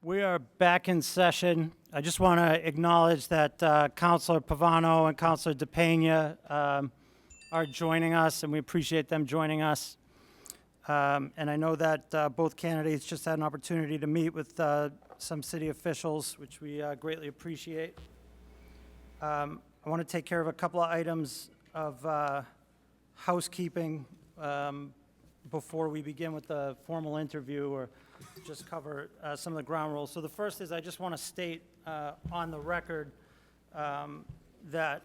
We are back in session. I just want to acknowledge that Councilor Pavano and Councilor DePena are joining us, and we appreciate them joining us. And I know that both candidates just had an opportunity to meet with some city officials, which we greatly appreciate. I want to take care of a couple of items of housekeeping before we begin with the formal interview, or just cover some of the ground rules. So the first is I just want to state on the record that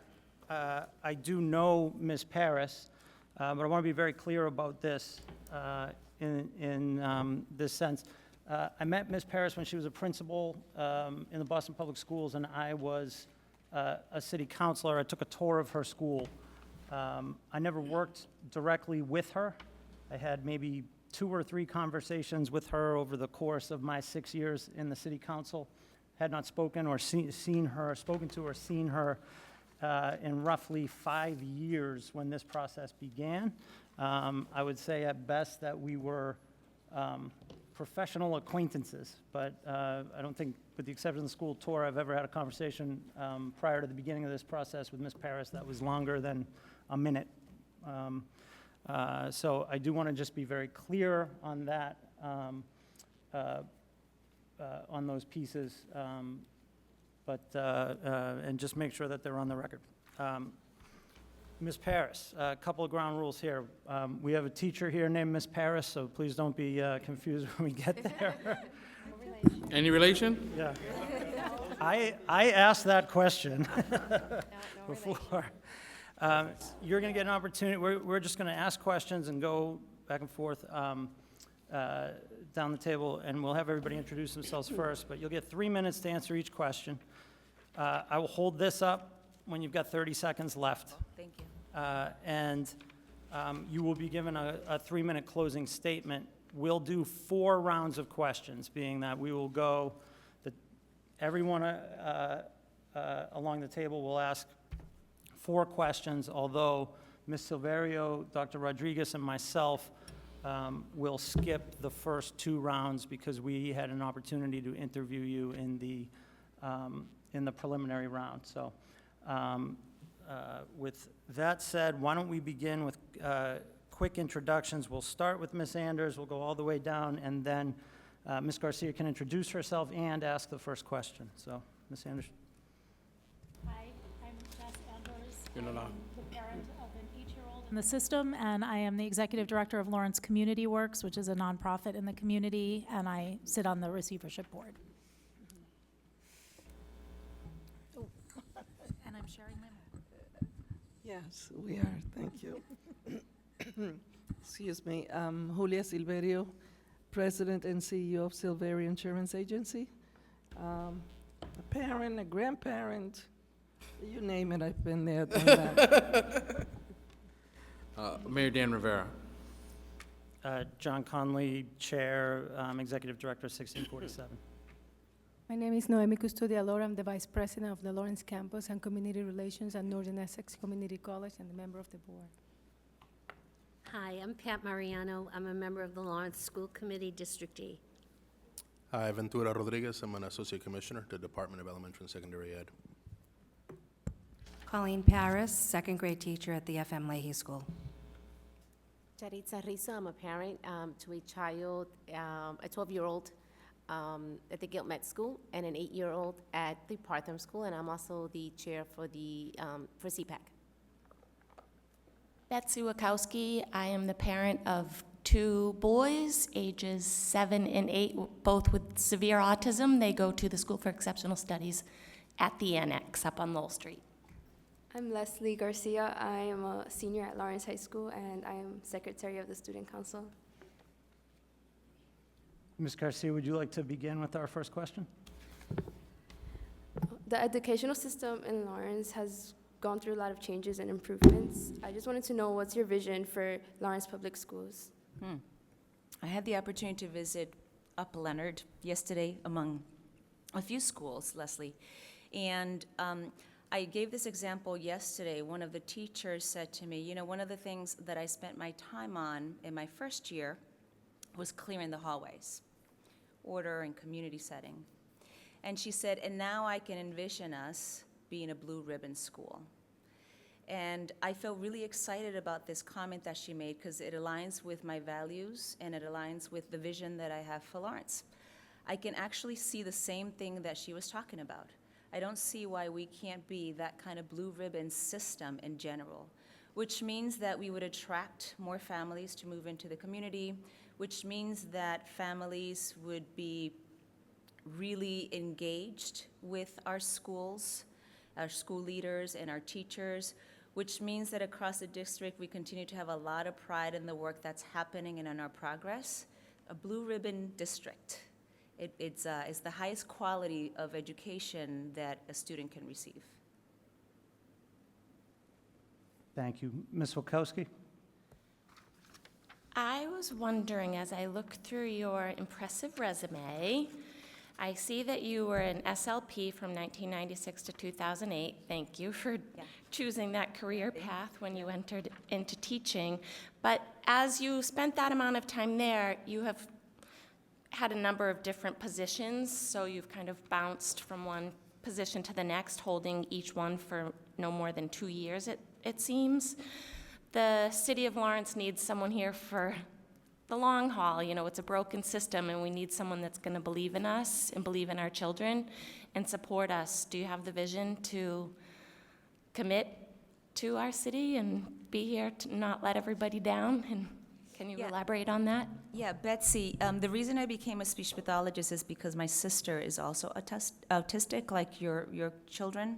I do know Ms. Paris, but I want to be very clear about this in this sense. I met Ms. Paris when she was a principal in the Boston Public Schools, and I was a city councilor. I took a tour of her school. I never worked directly with her. I had maybe 2 or 3 conversations with her over the course of my 6 years in the city council. Had not spoken or seen her in roughly 5 years when this process began. I would say at best that we were professional acquaintances, but I don't think, with the exception of the school tour, I've ever had a conversation prior to the beginning of this process with Ms. Paris that was longer than a minute. So I do want to just be very clear on that, on those pieces, and just make sure that they're on the record. Ms. Paris, a couple of ground rules here. We have a teacher here named Ms. Paris, so please don't be confused when we get there. Any relation? Yeah. I asked that question before. You're going to get an opportunity. We're just going to ask questions and go back and forth down the table, and we'll have everybody introduce themselves first, but you'll get 3 minutes to answer each question. I will hold this up when you've got 30 seconds left. Oh, thank you. And you will be given a 3-minute closing statement. We'll do 4 rounds of questions, being that we will go, everyone along the table will ask 4 questions, although Ms. Silverio, Dr. Rodriguez, and myself will skip the first 2 rounds because we had an opportunity to interview you in the preliminary round. So with that said, why don't we begin with quick introductions. We'll start with Ms. Anders, we'll go all the way down, and then Ms. Garcia can introduce herself and ask the first question. So, Ms. Anders. Hi, I'm Jess Anders. You're not on. I'm the parent of an 8-year-old in the system, and I am the executive director of Lawrence Community Works, which is a nonprofit in the community, and I sit on the receivership board. Oh. And I'm sharing my mic. Yes, we are. Thank you. Excuse me. Julia Silverio, President and CEO of Silverio Insurance Agency. A parent, a grandparent, you name it, I've been there, done that. Mayor Dan Rivera. John Conley, Chair, Executive Director, 1647. My name is Noemi Custodialora. I'm the Vice President of the Lawrence Campus and Community Relations at Northern Essex Community College and a member of the board. Hi, I'm Pat Mariano. I'm a member of the Lawrence School Committee, District E. Hi, Ventura Rodriguez. I'm an Associate Commissioner to the Department of Elementary and Secondary Ed. Colleen Paris, second grade teacher at the FM LAE School. Charitza Risa, I'm a parent to a child, a 12-year-old at the Guiltmet School and an 8-year-old at the Partham School, and I'm also the chair for the for CPAC. Betsy Wachowski. I am the parent of 2 boys, ages 7 and 8, both with severe autism. They go to the School for Exceptional Studies at the Annex up on Lowell Street. I'm Leslie Garcia. I am a senior at Lawrence High School, and I am secretary of the Student Council. Ms. Garcia, would you like to begin with our first question? The educational system in Lawrence has gone through a lot of changes and improvements. I just wanted to know, what's your vision for Lawrence Public Schools? I had the opportunity to visit Up Leonard yesterday among a few schools, Leslie, and I gave this example yesterday. One of the teachers said to me, you know, one of the things that I spent my time on in my first year was clearing the hallways. order, and community setting. And she said, and now I can envision us being a blue ribbon school. And I felt really excited about this comment that she made because it aligns with my values and it aligns with the vision that I have for Lawrence. I can actually see the same thing that she was talking about. I don't see why we can't be that kind of blue ribbon system in general, which means that we would attract more families to move into the community, which means that families would be really engaged with our schools, our school leaders, and our teachers, which means that across the district we continue to have a lot of pride in the work that's happening and in our progress. A blue ribbon district. It's the highest quality of education that a student can receive. Thank you. Ms. Wilkowski? I was wondering, as I look through your impressive resume, I see that you were an SLP from 1996 to 2008. Thank you for choosing that career path when you entered into teaching. But as you spent that amount of time there, you have had a number of different positions, so you've kind of bounced from one position to the next, holding each one for no more than 2 years, it seems. The City of Lawrence needs someone here for the long haul. You know, it's a broken system, and we need someone that's going to believe in us and believe in our children and support us. Do you have the vision to commit to our city and be here to not let everybody down? And can you elaborate on that? Yeah, Betsy, the reason I became a speech pathologist is because my sister is also autistic, like your children.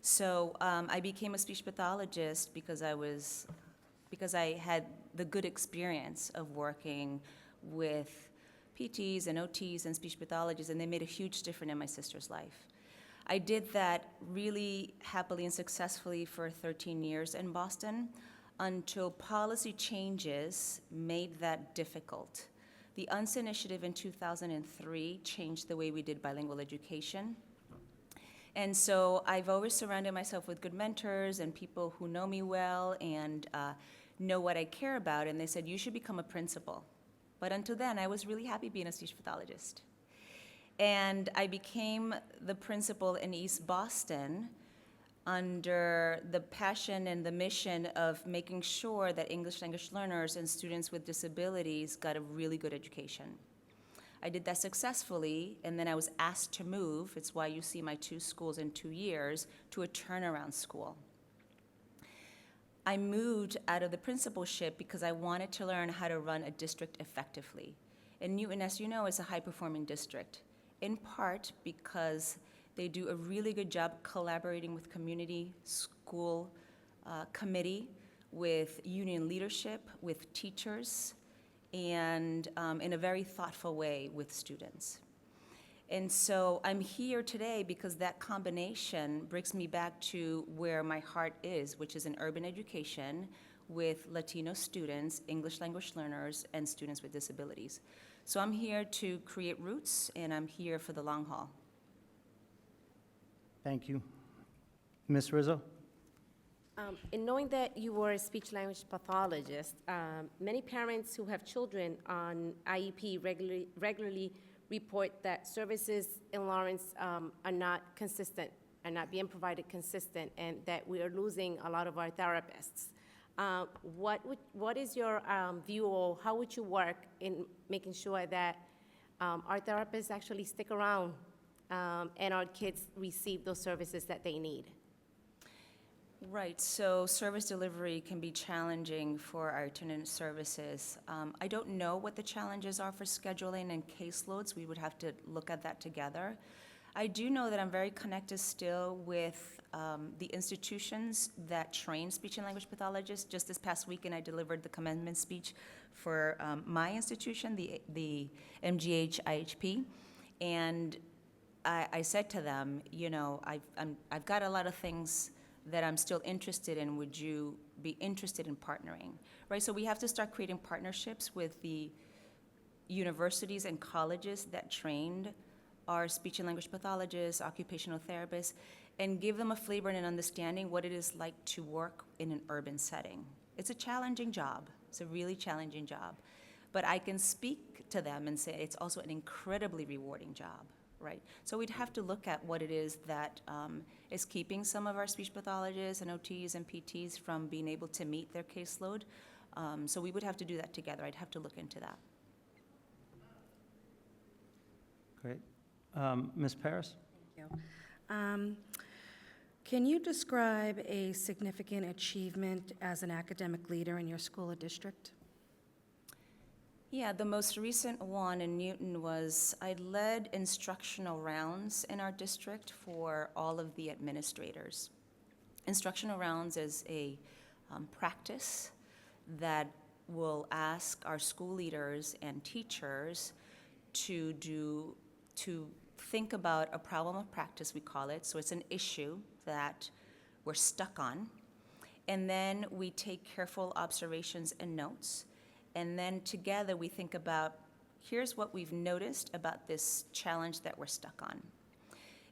So I became a speech pathologist because I had the good experience of working with PTs and OTs and speech pathologists, and they made a huge difference in my sister's life. I did that really happily and successfully for 13 years in Boston until policy changes made that difficult. The UNS initiative in 2003 changed the way we did bilingual education. And so I've always surrounded myself with good mentors and people who know me well and know what I care about, and they said, you should become a principal. But until then, I was really happy being a speech pathologist. And I became the principal in East Boston under the passion and the mission of making sure that English language learners and students with disabilities got a really good education. I did that successfully, and then I was asked to move. It's why you see my 2 schools in 2 years, to a turnaround school. I moved out of the principalship because I wanted to learn how to run a district effectively. And Newton, as you know, is a high-performing district, in part because they do a really good job collaborating with community, school committee, with union leadership, with teachers, and in a very thoughtful way with students. And so I'm here today because that combination brings me back to where my heart is, which is in urban education with Latino students, English language learners, and students with disabilities. So I'm here to create roots, and I'm here for the long haul. Thank you. Ms. Rizzo? In knowing that you were a speech language pathologist, many parents who have children on IEP regularly report that services in Lawrence are not consistent, are not being provided consistent, and that we are losing a lot of our therapists. What is your view, or how would you work in making sure that our therapists actually stick around and our kids receive those services that they need? Right, so service delivery can be challenging for our attendant services. I don't know what the challenges are for scheduling and caseloads. We would have to look at that together. I do know that I'm very connected still with the institutions that train speech and language pathologists. Just this past weekend, I delivered the commencement speech for my institution, the MGH IHP, and I said to them, you know, I've got a lot of things that I'm still interested in. Would you be interested in partnering? Right, so we have to start creating partnerships with the universities and colleges that trained our speech and language pathologists, occupational therapists, and give them a flavor and an understanding what it is like to work in an urban setting. It's a challenging job. It's a really challenging job. But I can speak to them and say it's also an incredibly rewarding job, right? So we'd have to look at what it is that is keeping some of our speech pathologists and OTs and PTs from being able to meet their caseload. So we would have to do that together. I'd have to look into that. Great. Ms. Paris? Thank you. Can you describe a significant achievement as an academic leader in your school or district? Yeah, the most recent one in Newton was I led instructional rounds in our district for all of the administrators. Instructional rounds is a practice that will ask our school leaders and teachers to think about a problem of practice, we call it. So it's an issue that we're stuck on. And then we take careful observations and notes. And then together we think about, here's what we've noticed about this challenge that we're stuck on.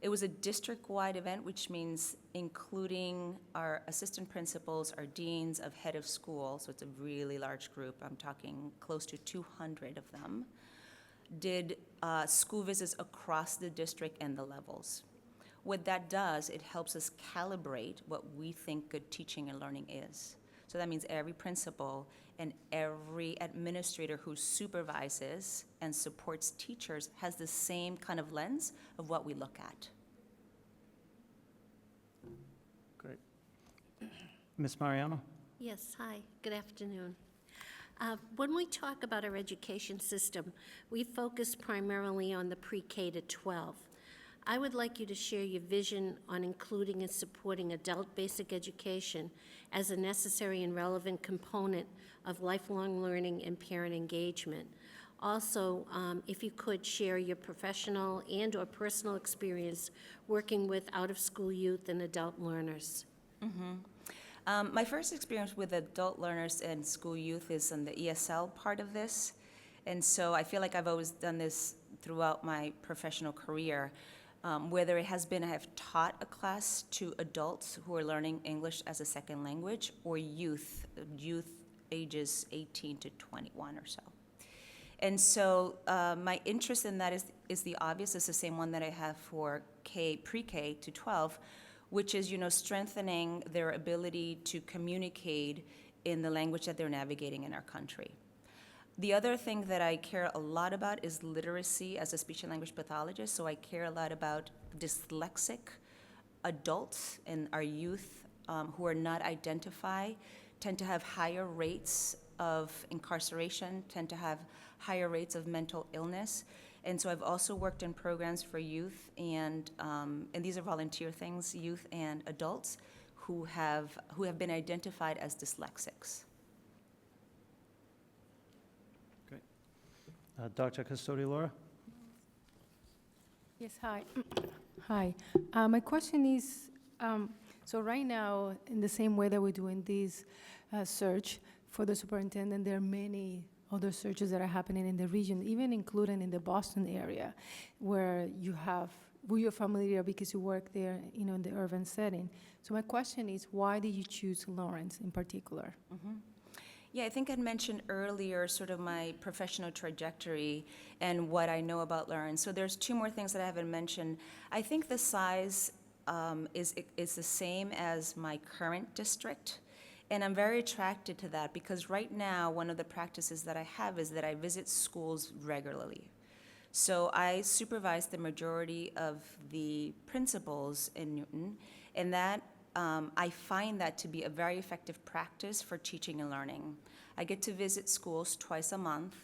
It was a district-wide event, which means including our assistant principals, our deans of head of school, so it's a really large group, I'm talking close to 200 of them, did school visits across the district and the levels. What that does, it helps us calibrate what we think good teaching and learning is. So that means every principal and every administrator who supervises and supports teachers has the same kind of lens of what we look at. Great. Ms. Mariano? Yes, hi, good afternoon. When we talk about our education system, we focus primarily on the pre-K to 12. I would like you to share your vision on including and supporting adult basic education as a necessary and relevant component of lifelong learning and parent engagement. Also, if you could share your professional and/or personal experience working with out-of-school youth and adult learners. My first experience with adult learners and school youth is in the ESL part of this. And so I feel like I've always done this throughout my professional career. Whether it has been I have taught a class to adults who are learning English as a second language, or youth ages 18 to 21 or so. And so my interest in that is the obvious. It's the same one that I have for pre-K to 12, which is, strengthening their ability to communicate in the language that they're navigating in our country. The other thing that I care a lot about is literacy as a speech and language pathologist. So I care a lot about dyslexic adults and our youth who are not identified tend to have higher rates of incarceration, tend to have higher rates of mental illness. And so I've also worked in programs for youth and these are volunteer things, youth and adults who have been identified as dyslexics. Dr. Custodio-Laura? Yes, hi. Hi. My question is, so right now, in the same way that we're doing this search for the superintendent, there are many other searches that are happening in the region, even including in the Boston area, where you're familiar because you work there, in the urban setting. So my question is, why did you choose Lawrence in particular? Yeah, I think I'd mentioned earlier sort of my professional trajectory and what I know about Lawrence. So there's two more things that I haven't mentioned. I think the size is the same as my current district. And I'm very attracted to that because right now, one of the practices that I have is that I visit schools regularly. So I supervise the majority of the principals in Newton, and that I find that to be a very effective practice for teaching and learning. I get to visit schools twice a month.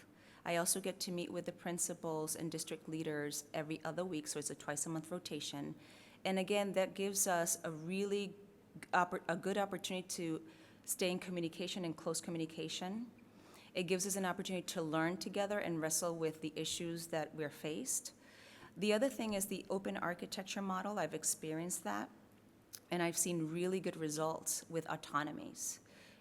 I also get to meet with the principals and district leaders every other week, so it's a twice-a-month rotation. And again, that gives us a really good opportunity to stay in communication and close communication. It gives us an opportunity to learn together and wrestle with the issues that we're faced. The other thing is the open architecture model. I've experienced that. And I've seen really good results with autonomies.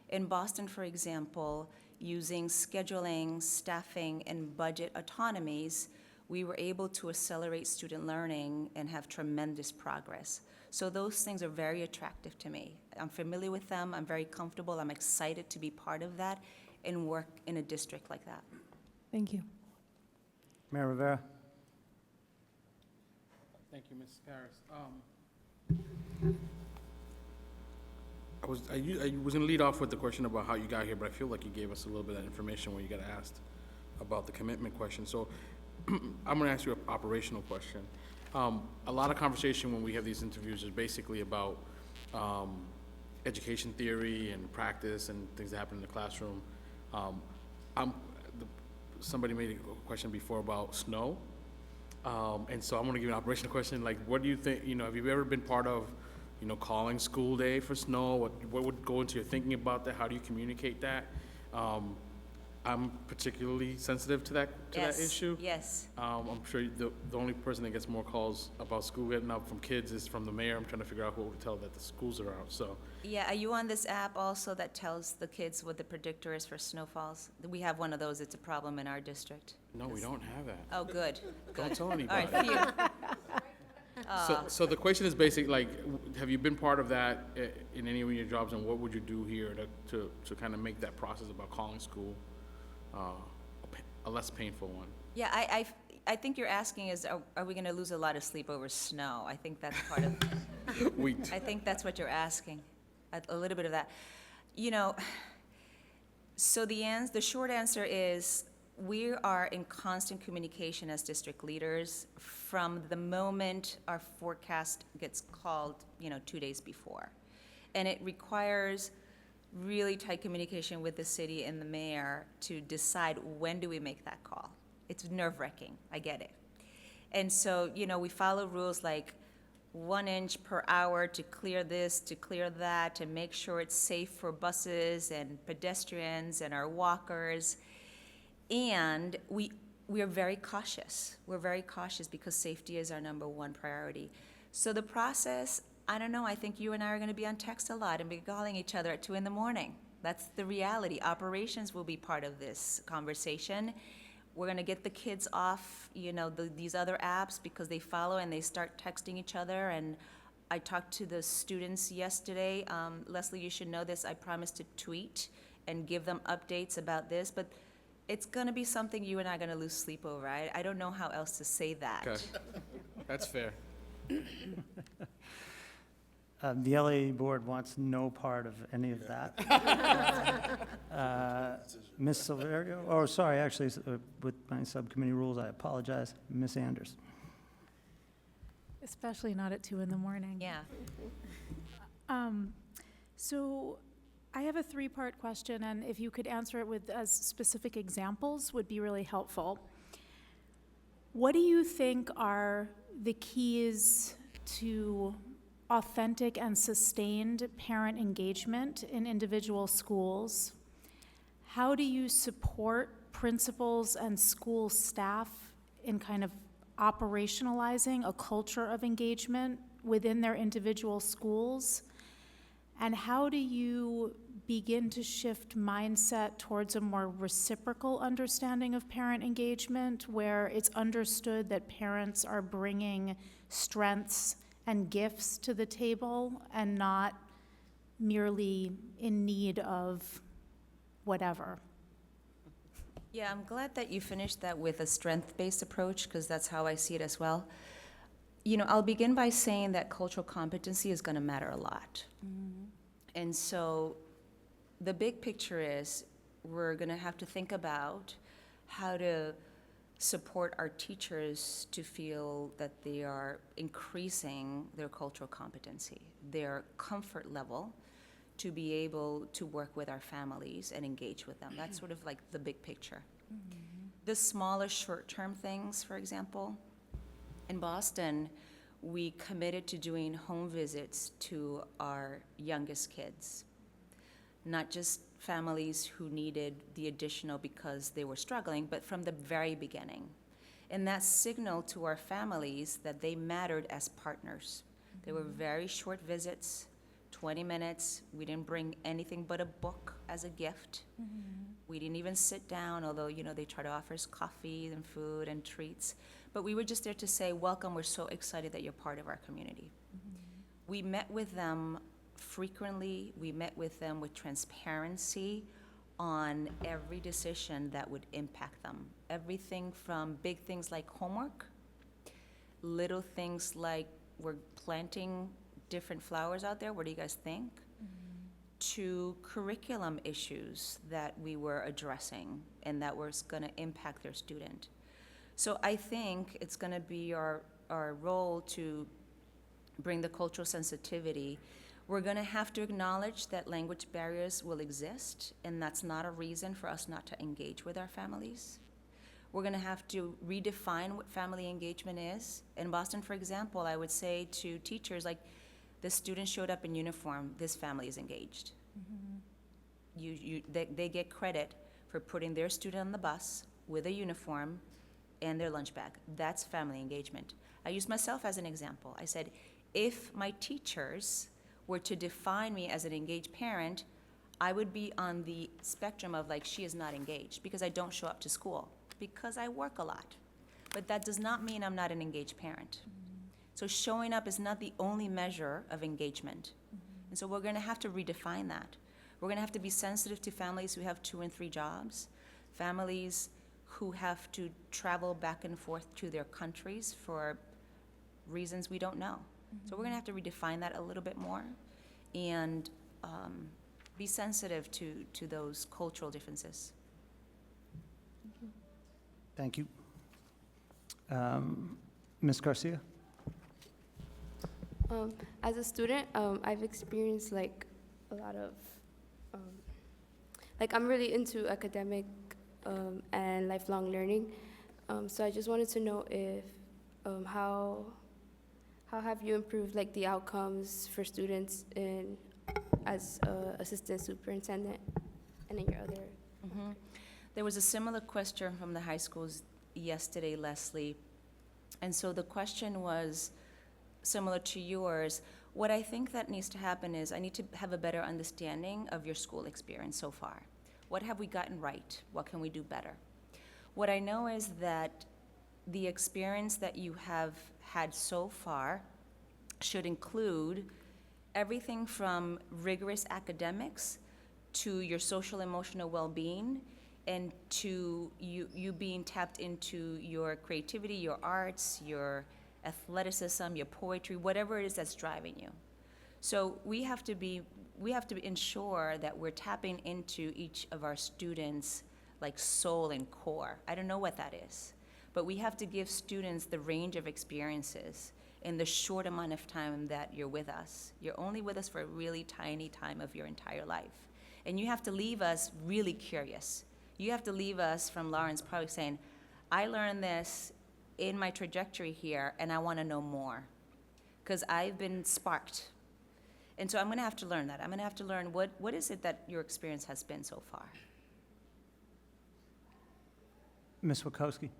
In Boston, for example, using scheduling, staffing, and budget autonomies, we were able to accelerate student learning and have tremendous progress. So those things are very attractive to me. I'm familiar with them, I'm very comfortable, I'm excited to be part of that and work in a district like that. Thank you. Mayor Rivera? Thank you, Ms. Harris. I was gonna lead off with the question about how you got here, but I feel like you gave us a little bit of information when you got asked about the commitment question. So I'm gonna ask you an operational question. A lot of conversation when we have these interviews is basically about education theory and practice and things that happen in the classroom. Somebody made a question before about snow. And so I'm gonna give you an operational question, like, what do you think, have you ever been part of, calling school day for snow? What would go into your thinking about that? How do you communicate that? I'm particularly sensitive to that issue. Yes. I'm sure the only person that gets more calls about school getting up from kids is from the mayor. I'm trying to figure out who to tell that the schools are out, so. Yeah, are you on this app also that tells the kids what the predictor is for snowfalls? We have one of those, it's a problem in our district. No, we don't have that. Oh, good. Don't tell All anybody. right, phew. So the question is basically, like, have you been part of that in any of your jobs, and what would you do here to kind of make that process about calling school a less painful one? Yeah, I think you're asking is, are we gonna lose a lot of sleep over snow? I think that's part of, I think that's what you're asking, a little bit of that. So the short answer is, we are in constant communication as district leaders from the moment our forecast gets called, 2 days before. And it requires really tight communication with the city and the mayor to decide when do we make that call. It's nerve-wracking, I get it. And so, we follow rules like 1 inch per hour to clear this, to clear that, to make sure it's safe for buses and pedestrians and our walkers. And we are very cautious. We're very cautious because safety is our #1 priority. So the process, I don't know, I think you and I are gonna be on text a lot and be calling each other at 2 a.m. That's the reality. Operations will be part of this conversation. We're gonna get the kids off, these other apps because they follow and they start texting each other. And I talked to the students yesterday. Leslie, you should know this. I promised to tweet and give them updates about this, but it's gonna be something you and I are gonna lose sleep over. I don't know how else to say that. Okay, that's fair. The LAE board wants no part of any of that. Ms. Silverio, actually, with my subcommittee rules, I apologize. Ms. Anders. Especially not at 2 a.m. Yeah. So I have a 3-part question, and if you could answer it with as specific examples would be really helpful. What do you think are the keys to authentic and sustained parent engagement in individual schools? How do you support principals and school staff in kind of operationalizing a culture of engagement within their individual schools? And how do you begin to shift mindset towards a more reciprocal understanding of parent engagement, where it's understood that parents are bringing strengths and gifts to the table and not merely in need of whatever? Yeah, I'm glad that you finished that with a strength-based approach, because that's how I see it as well. I'll begin by saying that cultural competency is going to matter a lot. Mm-hmm. And so the big picture is we're going to have to think about how to support our teachers to feel that they are increasing their cultural competency, their comfort level to be able to work with our families and engage with them. That's sort of like the big picture. Mm-hmm. The smaller short-term things, for example, in Boston, we committed to doing home visits to our youngest kids, not just families who needed the additional because they were struggling, but from the very beginning. And that signaled to our families that they mattered as partners. Mm-hmm. They were very short visits, 20 minutes. We didn't bring anything but a book as a gift. Mm-hmm. We didn't even sit down, although, they try to offer us coffee and food and treats. But we were just there to say, welcome, we're so excited that you're part of our community. Mm-hmm. We met with them frequently. We met with them with transparency on every decision that would impact them. Everything from big things like homework, little things like we're planting different flowers out there, what do you guys think? To curriculum issues that we were addressing and that was gonna impact their student. So I think it's gonna be our role to bring the cultural sensitivity. We're gonna have to acknowledge that language barriers will exist, and that's not a reason for us not to engage with our families. We're gonna have to redefine what family engagement is. In Boston, for example, I would say to teachers, like, the student showed up in uniform, this family is engaged. They get credit for putting their student on the bus with a uniform and their lunch bag. That's family engagement. I use myself as an example. I said, if my teachers were to define me as an engaged parent, I would be on the spectrum of like, she is not engaged because I don't show up to school, because I work a lot. But that does not mean I'm not an engaged parent. So showing up is not the only measure of engagement. And so we're gonna have to redefine that. We're gonna have to be sensitive to families who have 2 and 3 jobs, families who have to travel back and forth to their countries for reasons we don't know. So we're gonna have to redefine that a little bit more and be sensitive to those cultural differences. Thank you. Ms. Garcia? As a student, I've experienced like a lot of, like I'm really into academic and lifelong learning. So I just wanted to know if, how have you improved like the outcomes for students in, as assistant superintendent and in your other? There was a similar question from the high schools yesterday, Leslie. And so the question was similar to yours. What I think that needs to happen is I need to have a better understanding of your school experience so far. What have we gotten right? What can we do better? What I know is that the experience that you have had so far should include everything from rigorous academics to your social emotional well-being, and to you being tapped into your creativity, your arts, your athleticism, your poetry, whatever it is that's driving you. So we have to ensure that we're tapping into each of our students' like soul and core. I don't know what that is, but we have to give students the range of experiences in the short amount of time that you're with us. You're only with us for a really tiny time of your entire life. And you have to leave us really curious. You have to leave us from Lawrence probably saying, I learned this in my trajectory here, and I want to know more, because I've been sparked. And so I'm going to have to learn that. I'm going to have to learn what is it that your experience has been so far. Ms. Wachowski?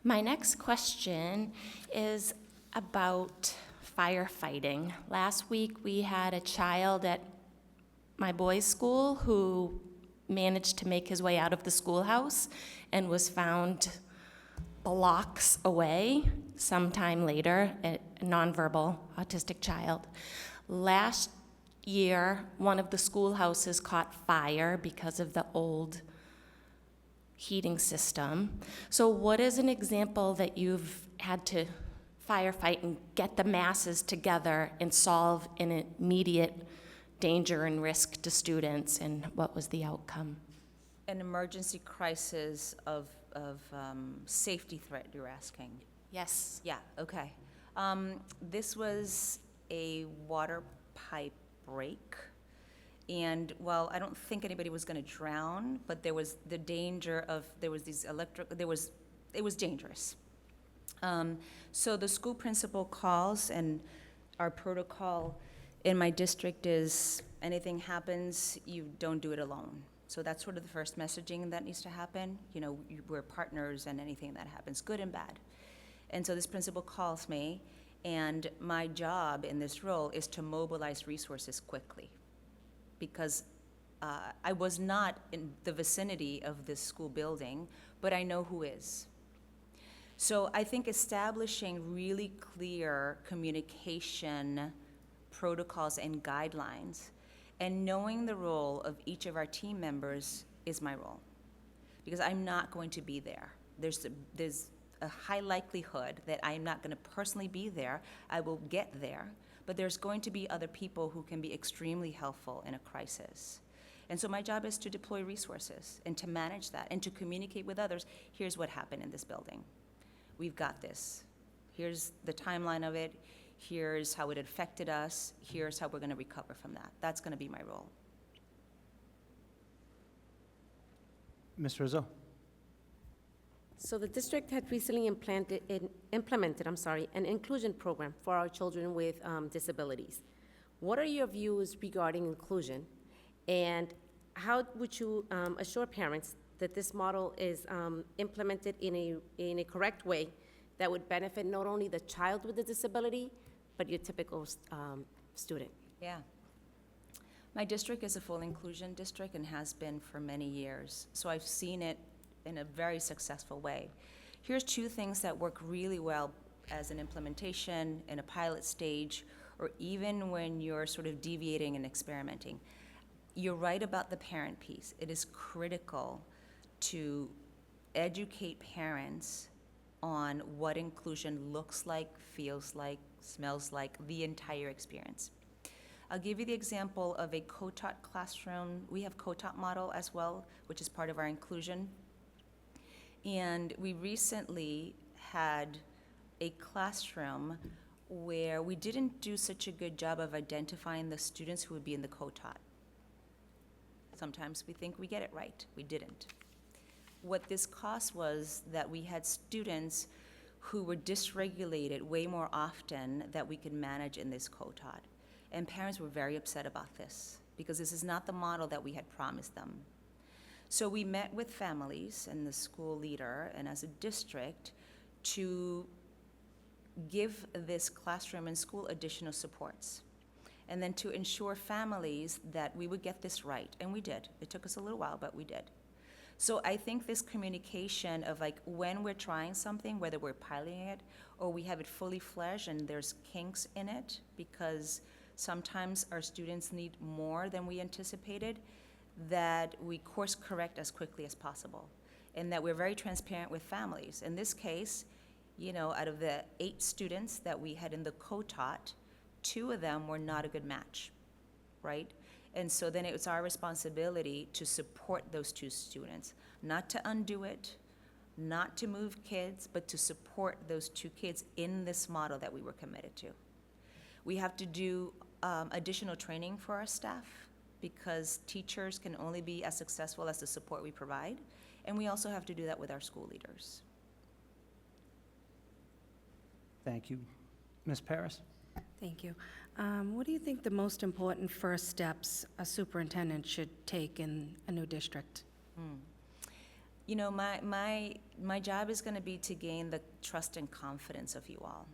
My next question is about firefighting. Last week, we had a child at my boys' school who managed to make his way out of the schoolhouse and was found blocks away sometime later, a nonverbal autistic child. Last year, one of the schoolhouses caught fire because of the old heating system. So what is an example that you've had to firefight and get the masses together and solve an immediate danger and risk to students, and what was the outcome? An emergency crisis of safety threat, you're asking? Yes. Yeah, okay. This was a water pipe break. And while I don't think anybody was gonna drown, but there was the danger of, it was dangerous. So the school principal calls, and our protocol in my district is anything happens, you don't do it alone. So that's sort of the first messaging that needs to happen. You know, we're partners in anything that happens, good and bad. And so this principal calls me, and my job in this role is to mobilize resources quickly, because I was not in the vicinity of this school building, but I know who is. So I think establishing really clear communication protocols and guidelines, And knowing the role of each of our team members is my role, because I'm not going to be there. There's a high likelihood that I'm not going to personally be there. I will get there, but there's going to be other people who can be extremely helpful in a crisis. And so my job is to deploy resources and to manage that and to communicate with others. Here's what happened in this building. We've got this. Here's the timeline of it. Here's how it affected us. Here's how we're going to recover from that. That's going to be my role. Ms. Rizzo? So the district had recently implemented an inclusion program for our children with disabilities. What are your views regarding inclusion? And how would you assure parents that this model is implemented in a correct way that would benefit not only the child with the disability, but your typical student? Yeah. My district is a full inclusion district and has been for many years. So I've seen it in a very successful way. Here's two things that work really well as an implementation in a pilot stage, or even when you're sort of deviating and experimenting. You're right about the parent piece. It is critical to educate parents on what inclusion looks like, feels like, smells like, the entire experience. I'll give you the example of a co-taught classroom. We have co-taught model as well, which is part of our inclusion. And we recently had a classroom where we didn't do such a good job of identifying the students who would be in the co-taught. Sometimes we think we get it right. We didn't. What this cost was that we had students who were dysregulated way more often that we could manage in this co-taught. And parents were very upset about this because this is not the model that we had promised them. So we met with families and the school leader and as a district to give this classroom and school additional supports, and then to ensure families that we would get this right, and we did. It took us a little while, but we did. So I think this communication of like when we're trying something, whether we're piloting it or we have it fully fledged and there's kinks in it, because sometimes our students need more than we anticipated, that we course correct as quickly as possible, and that we're very transparent with families. In this case, you know, out of the 8 students that we had in the co-taught, 2 of them were not a good match, right? And so then it was our responsibility to support those 2 students, not to undo it, not to move kids, but to support those 2 kids in this model that we were committed to. We have to do additional training for our staff because teachers can only be as successful as the support we provide, and we also have to do that with our school leaders. Thank you. Ms. Paris? Thank you. What do you think the most important first steps a superintendent should take in a new district? You know, my job is going to be to gain the trust and confidence of you all.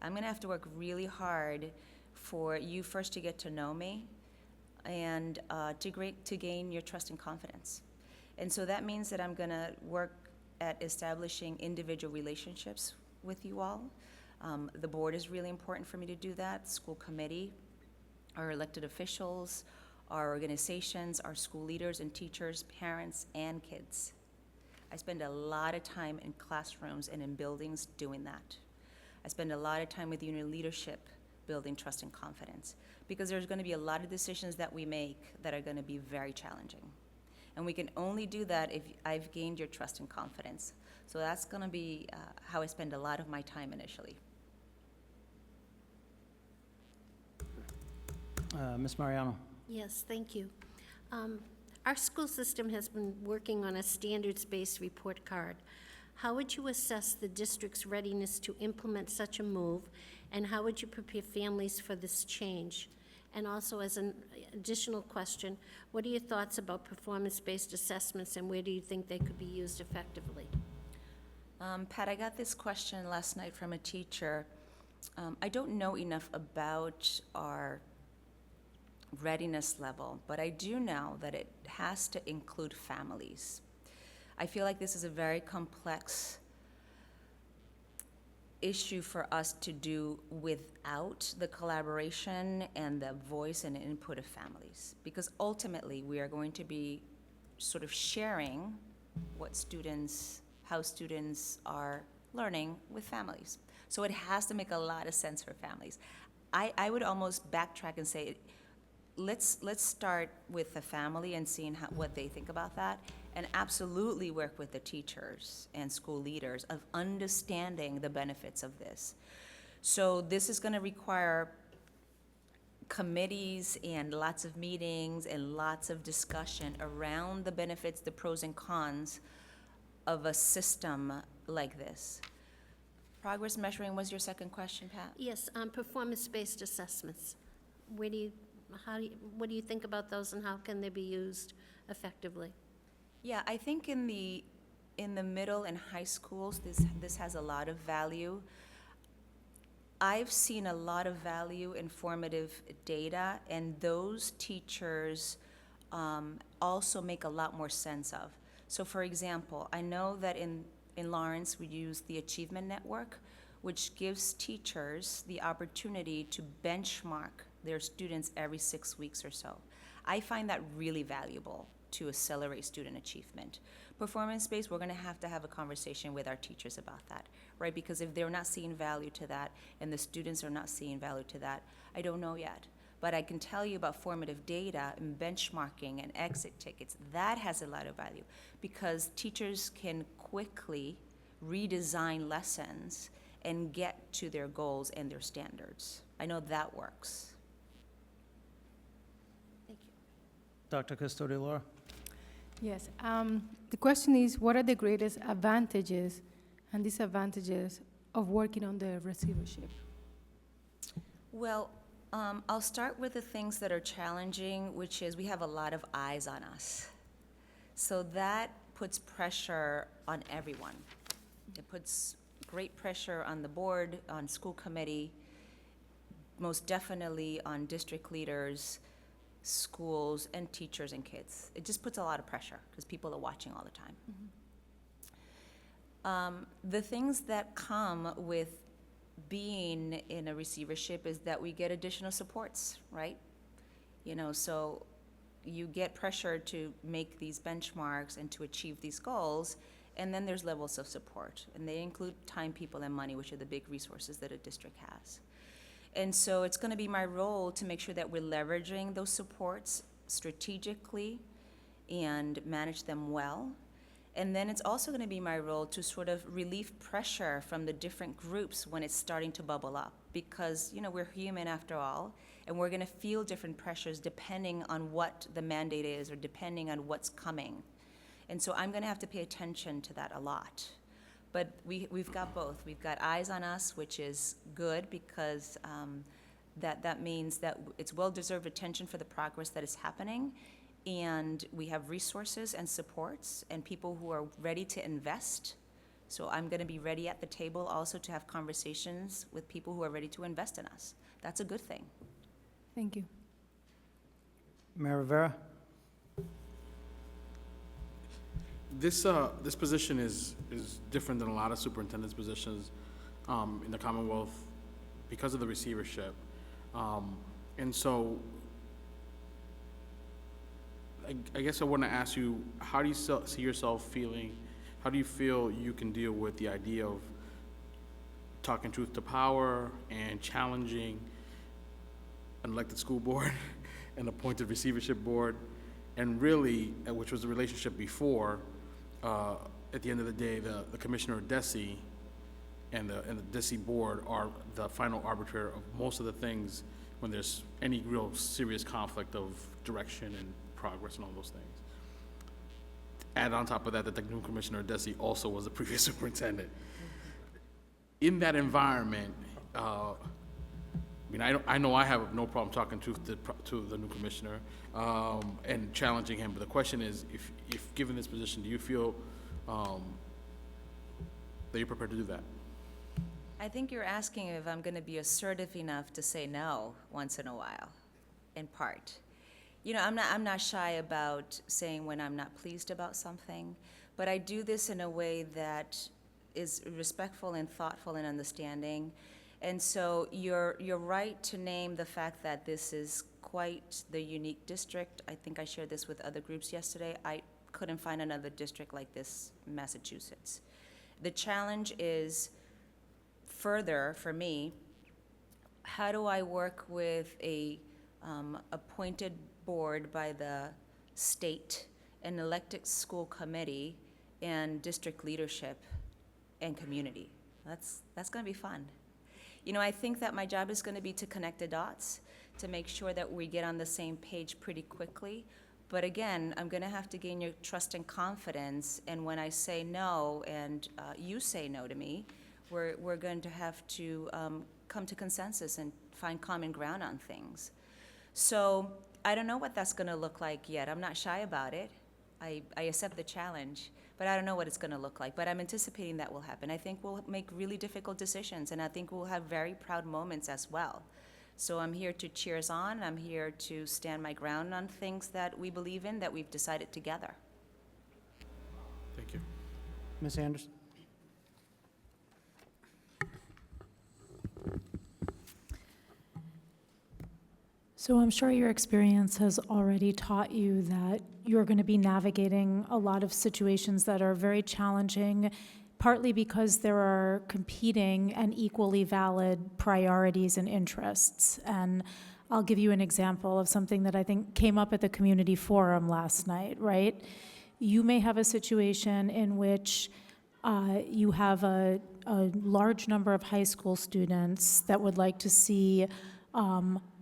I'm going to have to work really hard for you first to get to know me and to gain your trust and confidence. And so that means that I'm going to work at establishing individual relationships with you all. The board is really important for me to do that, school committee, our elected officials, our organizations, our school leaders and teachers, parents, and kids. I spend a lot of time in classrooms and in buildings doing that. I spend a lot of time with union leadership building trust and confidence, because there's going to be a lot of decisions that we make that are going to be very challenging. And we can only do that if I've gained your trust and confidence. So that's going to be how I spend a lot of my time initially. Ms. Mariano? Yes, thank you. Our school system has been working on a standards-based report card. How would you assess the district's readiness to implement such a move, and how would you prepare families for this change? And also, as an additional question, what are your thoughts about performance-based assessments, and where do you think they could be used effectively? Pat, I got this question last night from a teacher. I don't know enough about our readiness level, but I do know that it has to include families. I feel like this is a very complex issue for us to do without the collaboration and the voice and input of families. Because ultimately, we are going to be sort of sharing how students are learning with families. So it has to make a lot of sense for families. I would almost backtrack and say, let's start with the family and seeing what they think about that, and absolutely work with the teachers and school leaders of understanding the benefits of this. So this is gonna require committees and lots of meetings and lots of discussion around the benefits, the pros and cons of a system like this. Progress measuring was your second question, Pat? Yes, performance-based assessments. What do you think about those, and how can they be used effectively? Yeah, I think in the middle and high schools, this has a lot of value. I've seen a lot of value in formative data, and those teachers also make a lot more sense of. So for example, I know that in Lawrence, we use the Achievement Network, which gives teachers the opportunity to benchmark their students every 6 weeks or so. I find that really valuable to accelerate student achievement. Performance-based, we're gonna have to have a conversation with our teachers about that, right? Because if they're not seeing value to that and the students are not seeing value to that, I don't know yet. But I can tell you about formative data and benchmarking and exit tickets. That has a lot of value because teachers can quickly redesign lessons and get to their goals and their standards. I know that works. Thank you. Dr. Custodial-Laura? Yes, the question is, what are the greatest advantages and disadvantages of working on the receivership? Well, I'll start with the things that are challenging, which is we have a lot of eyes on us. So that puts pressure on everyone. It puts great pressure on the board, on school committee, most definitely on district leaders, schools, and teachers and kids. It just puts a lot of pressure because people are watching all the time. The things that come with being in a receivership is that we get additional supports, right? You know, so you get pressure to make these benchmarks and to achieve these goals, and then there's levels of support, and they include time, people, and money, which are the big resources that a district has. And so it's gonna be my role to make sure that we're leveraging those supports strategically and manage them well. And then it's also gonna be my role to sort of relieve pressure from the different groups when it's starting to bubble up. Because, you know, we're human after all, and we're gonna feel different pressures depending on what the mandate is or depending on what's coming. And so I'm gonna have to pay attention to that a lot. But we've got both. We've got eyes on us, which is good because that means that it's well-deserved attention for the progress that is happening. And we have resources and supports and people who are ready to invest. So I'm gonna be ready at the table also to have conversations with people who are ready to invest in us. That's a good thing. Thank you. Mayor Rivera? This position is different than a lot of superintendent's positions in the Commonwealth because of the receivership. And so I guess I want to ask you, how do you see yourself feeling? How do you feel you can deal with the idea of talking truth to power and challenging an elected school board, an appointed receivership board, and really, which was the relationship before, at the end of the day, the Commissioner of DESE and the DESE board are the final arbiter of most of the things when there's any real serious conflict of direction and progress and all those things. Add on top of that, the new Commissioner of DESE also was the previous superintendent. In that environment, I mean, I know I have no problem talking truth to the new commissioner and challenging him, but the question is, if given this position, do you feel that you're prepared to do that? I think you're asking if I'm gonna be assertive enough to say no once in a while, in part. You know, I'm not shy about saying when I'm not pleased about something, but I do this in a way that is respectful and thoughtful and understanding. And so you're right to name the fact that this is quite the unique district. I think I shared this with other groups yesterday. I couldn't find another district like this in Massachusetts. The challenge is further for me, how do I work with a appointed board by the state, an elected school committee, and district leadership and community? That's gonna be fun. You know, I think that my job is gonna be to connect the dots, to make sure that we get on the same page pretty quickly. But again, I'm gonna have to gain your trust and confidence, and when I say no, and you say no to me, we're going to have to come to consensus and find common ground on things. So I don't know what that's gonna look like yet. I'm not shy about it. I accept the challenge, but I don't know what it's gonna look like. But I'm anticipating that will happen. I think we'll make really difficult decisions, and I think we'll have very proud moments as well. So I'm here to cheer us on. I'm here to stand my ground on things that we believe in, that we've decided together. Thank you. Ms. Anderson? So I'm sure your experience has already taught you that you're going to be navigating a lot of situations that are very challenging, partly because there are competing and equally valid priorities and interests. And I'll give you an example of something that I think came up at the community forum last night, right? You may have a situation in which you have a large number of high school students that would like to see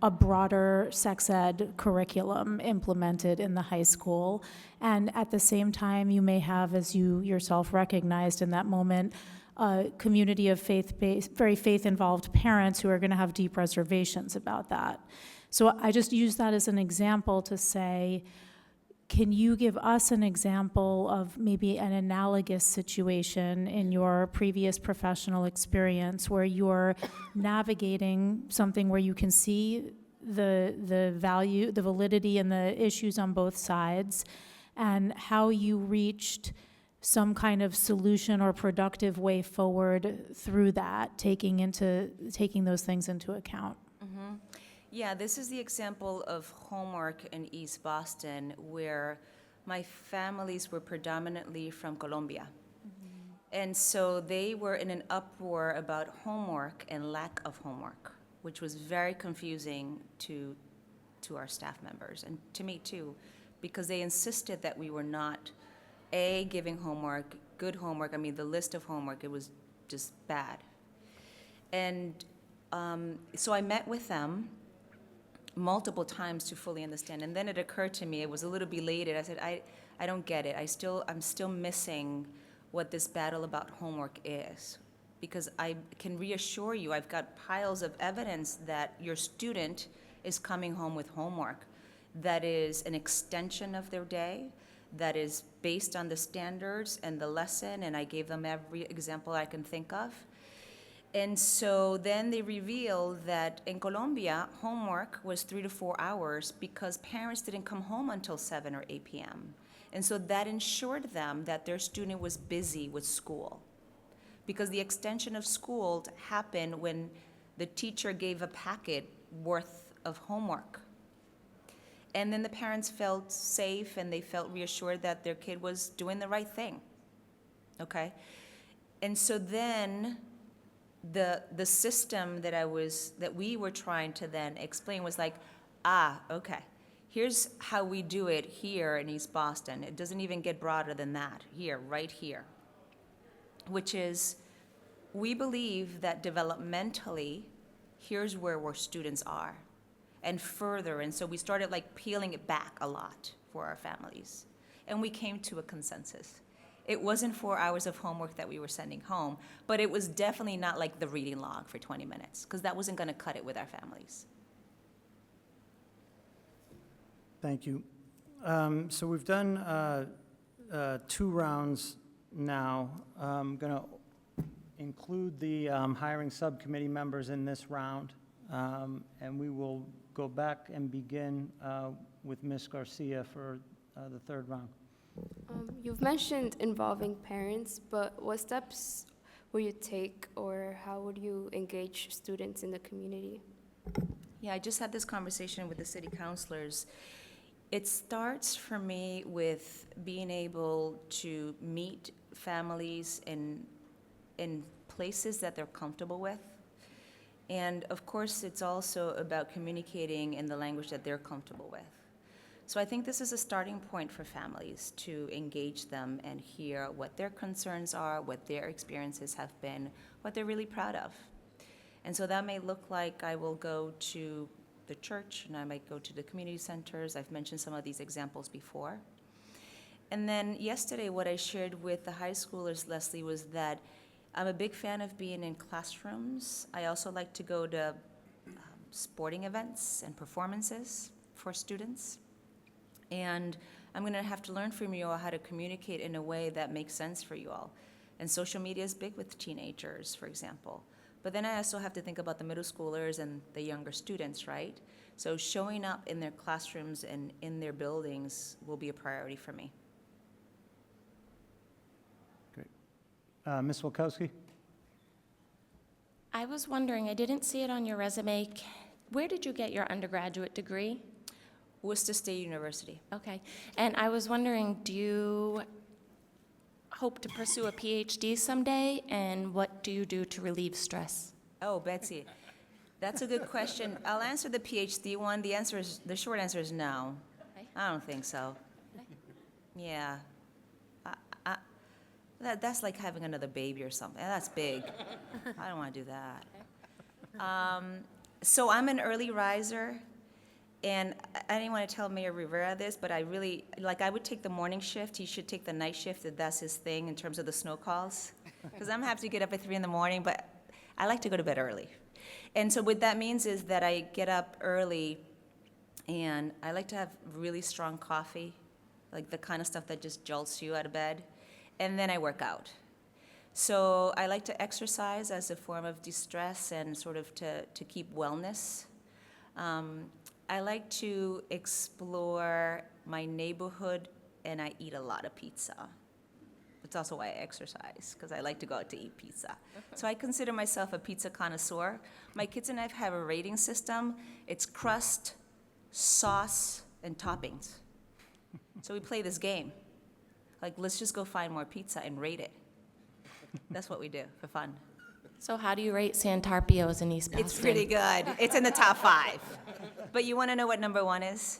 a broader sex ed curriculum implemented in the high school. And at the same time, you may have, as you yourself recognized in that moment, a community of faith-based, very faith-involved parents who are going to have deep reservations about that. So I just use that as an example to say, can you give us an example of maybe an analogous situation in your previous professional experience where you're navigating something where you can see the value, the validity, and the issues on both sides, and how you reached some kind of solution or productive way forward through that, taking those things into account? Mm-hmm. Yeah, this is the example of homework in East Boston, where my families were predominantly from Colombia. Mm-hmm. And so they were in an uproar about homework and lack of homework, which was very confusing to our staff members, and to me too, because they insisted that we were not, giving homework, good homework. I mean, the list of homework, it was just bad. And so I met with them multiple times to fully understand. And then it occurred to me, it was a little belated. I said, I don't get it. I'm still missing what this battle about homework is. Because I can reassure you, I've got piles of evidence that your student is coming home with homework that is an extension of their day, that is based on the standards and the lesson, and I gave them every example I can think of. And so then they revealed that in Colombia, homework was 3 to 4 hours because parents didn't come home until 7 or 8 p.m. And so that ensured them that their student was busy with school. Because the extension of school happened when the teacher gave a packet worth of homework. And then the parents felt safe and they felt reassured that their kid was doing the right thing, okay? And so then the system that we were trying to then explain was like, okay, here's how we do it here in East Boston. It doesn't even get broader than that, here, right here, which is, we believe that developmentally, here's where our students are, and further. And so we started like peeling it back a lot for our families, and we came to a consensus. It wasn't 4 hours of homework that we were sending home, but it was definitely not like the reading log for 20 minutes, because that wasn't going to cut it with our families. Thank you. So we've done 2 rounds now. I'm going to include the hiring subcommittee members in this round, and we will go back and begin with Ms. Garcia for the 3rd round. You've mentioned involving parents, but what steps will you take, or how would you engage students in the community? Yeah, I just had this conversation with the city councilors. It starts for me with being able to meet families in places that they're comfortable with. And of course, it's also about communicating in the language that they're comfortable with. So I think this is a starting point for families to engage them and hear what their concerns are, what their experiences have been, what they're really proud of. And so that may look like I will go to the church, and I might go to the community centers. I've mentioned some of these examples before. And then yesterday, what I shared with the high schoolers, Leslie, was that I'm a big fan of being in classrooms. I also like to go to sporting events and performances for students. And I'm gonna have to learn from you all how to communicate in a way that makes sense for you all. And social media is big with teenagers, for example. But then I also have to think about the middle schoolers and the younger students, right? So showing up in their classrooms and in their buildings will be a priority for me. Great. Ms. Wilkowski? I was wondering, I didn't see it on your resume. Where did you get your undergraduate degree? Worcester State University. Okay. And I was wondering, do you hope to pursue a PhD someday? And what do you do to relieve stress? Oh, Betsy, that's a good question. I'll answer the PhD one. The short answer is no. Okay. I don't think so. Yeah. That's like having another baby or something. That's big. I don't want to do that. So I'm an early riser, and I didn't want to tell Mayor Rivera this, but I really, I would take the morning shift. He should take the night shift if that's his thing in terms of the snow calls. Because I'm happy to get up at 3 in the morning, but I like to go to bed early. And so what that means is that I get up early, and I like to have really strong coffee, like the kind of stuff that just jolts you out of bed. And then I work out. So I like to exercise as a form of de-stress and sort of to keep wellness. I like to explore my neighborhood, and I eat a lot of pizza. It's also why I exercise, because I like to go out to eat pizza. So I consider myself a pizza connoisseur. My kids and I have a rating system. It's crust, sauce, and toppings. So we play this game. Let's just go find more pizza and rate it. That's what we do for fun. So how do you rate Santarpio's in East Boston? It's pretty good. It's in the top 5. But you want to know what number 1 is?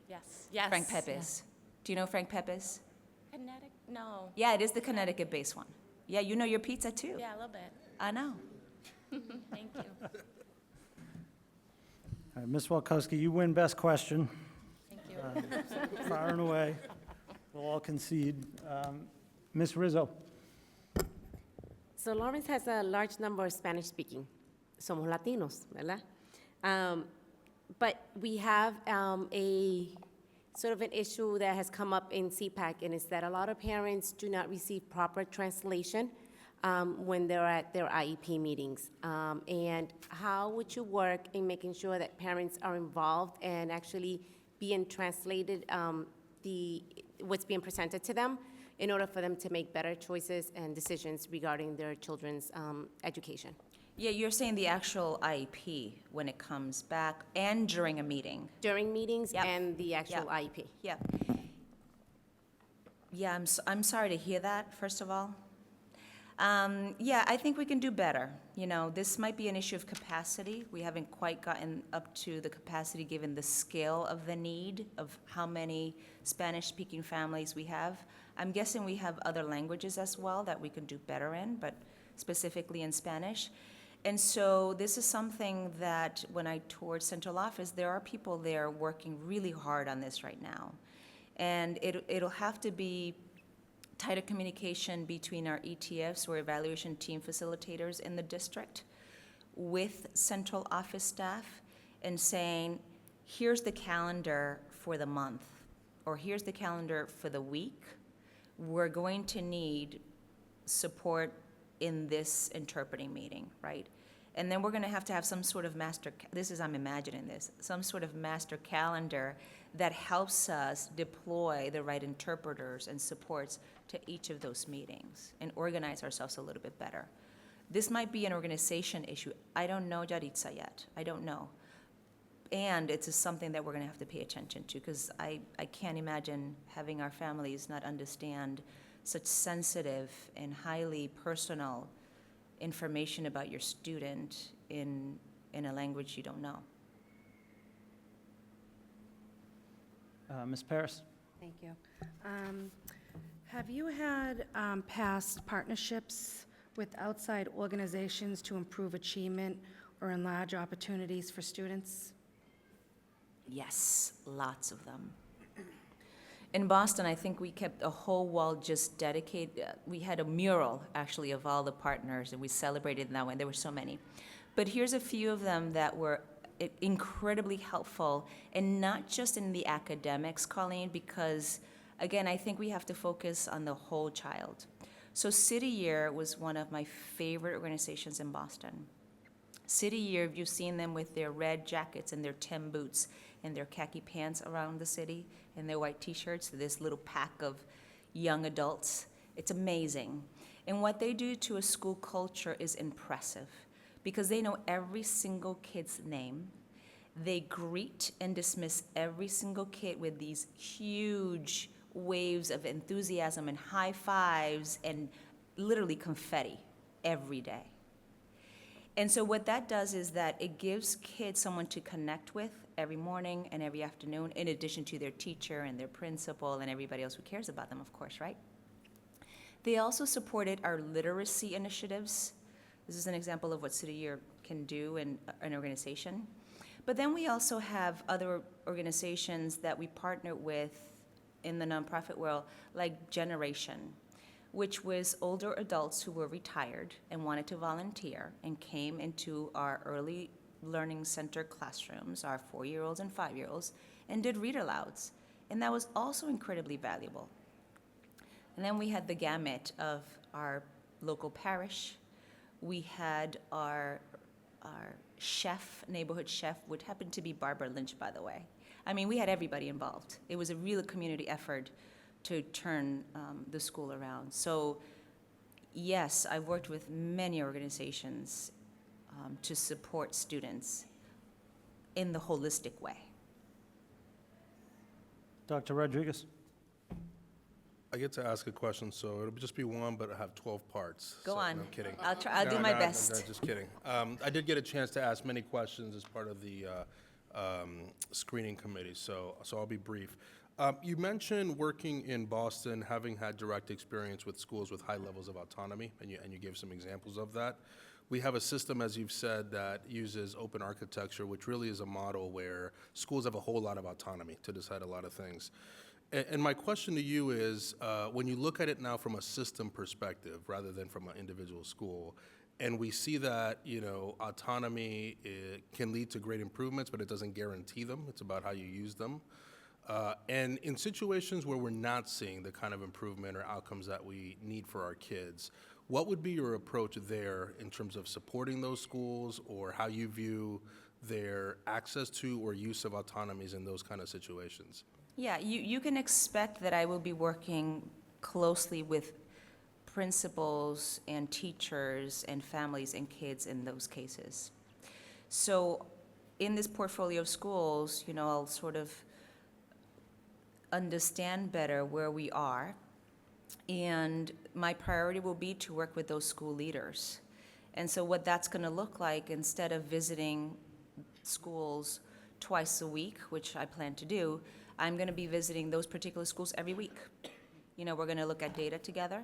Yes. Yes. Frank Pepe's. Do you know Frank Pepe's? Connecticut? No. Yeah, it is the Connecticut-based one. Yeah, you know your pizza too. Yeah, a little bit. I know. Thank you. All right, Ms. Wilkowski, you win best question. Thank you. Far and away. We'll all concede. Ms. Rizzo? So Lawrence has a large number of Spanish-speaking. Somos Latinos, ¿verdad? But we have a sort of an issue that has come up in CPAC, and it's that a lot of parents do not receive proper translation when they're at their IEP meetings. And how would you work in making sure that parents are involved and actually being translated what's being presented to them in order for them to make better choices and decisions regarding their children's education? Yeah, you're saying the actual IEP when it comes back and during a meeting. During meetings. Yep. And the actual Yep. IEP. Yeah. Yeah, I'm sorry to hear that, first of all. Yeah, I think we can do better. This might be an issue of capacity. We haven't quite gotten up to the capacity given the scale of the need of how many Spanish-speaking families we have. I'm guessing we have other languages as well that we could do better in, but specifically in Spanish. And so this is something that when I toured central office, there are people there working really hard on this right now. And it'll have to be tighter communication between our ETFs, or evaluation team facilitators in the district, with central office staff and saying, here's the calendar for the month, or here's the calendar for the week. We're going to need support in this interpreting meeting, right? And then we're gonna have to have some sort of I'm imagining this, some sort of master calendar that helps us deploy the right interpreters and supports to each of those meetings and organize ourselves a little bit better. This might be an organization issue. I don't know, Yaritza, yet. I don't know. And it's just something that we're gonna have to pay attention to, because I can't imagine having our families not understand such sensitive and highly personal information about your student in a language you don't know. Ms. Paris? Thank you. Have you had past partnerships with outside organizations to improve achievement or enlarge opportunities for students? Yes, lots of them. In Boston, I think we kept a whole wall just dedicated. We had a mural, actually, of all the partners, and we celebrated in that way. There were so many. But here's a few of them that were incredibly helpful, and not just in the academics, Colleen, because, again, I think we have to focus on the whole child. So City Year was one of my favorite organizations in Boston. City Year, you've seen them with their red jackets and their Tim boots and their khaki pants around the city and their white t-shirts, this little pack of young adults. It's amazing. And what they do to a school culture is impressive, because they know every single kid's name. They greet and dismiss every single kid with these huge waves of enthusiasm and high fives and literally confetti every day. And so what that does is that it gives kids someone to connect with every morning and every afternoon, in addition to their teacher and their principal and everybody else who cares about them, of course, right? They also supported our literacy initiatives. This is an example of what City Year can do in an organization. But then we also have other organizations that we partner with in the nonprofit world, like Generation, which was older adults who were retired and wanted to volunteer and came into our early learning center classrooms, our 4-year-olds and 5-year-olds, and did read-alouds. And that was also incredibly valuable. And then we had the gamut of our local parish. We had our chef, neighborhood chef, would happen to be Barbara Lynch, by the way. I mean, we had everybody involved. It was a real community effort to turn the school around. So yes, I've worked with many organizations to support students in the holistic way. Dr. Rodriguez? I get to ask a question, so it'll just be one, but I have 12 parts. Go so, on. No, I'm kidding. I'll do my best. No, just kidding. I did get a chance to ask many questions as part of the screening committee, so I'll be brief. You mentioned working in Boston, having had direct experience with schools with high levels of autonomy, and you gave some examples of that. We have a system, as you've said, that uses open architecture, which really is a model where schools have a whole lot of autonomy to decide a lot of things. And my question to you is, when you look at it now from a system perspective rather than from an individual school, and we see that, autonomy can lead to great improvements, but it doesn't guarantee them. It's about how you use them. And in situations where we're not seeing the kind of improvement or outcomes that we need for our kids, what would be your approach there in terms of supporting those schools, or how you view their access to or use of autonomies in those kind of situations? Yeah, you can expect that I will be working closely with principals and teachers and families and kids in those cases. So in this portfolio of schools, I'll sort of understand better where we are, and my priority will be to work with those school leaders. And so what that's going to look like, instead of visiting schools twice a week, which I plan to do, I'm going to be visiting those particular schools every week. We're going to look at data together.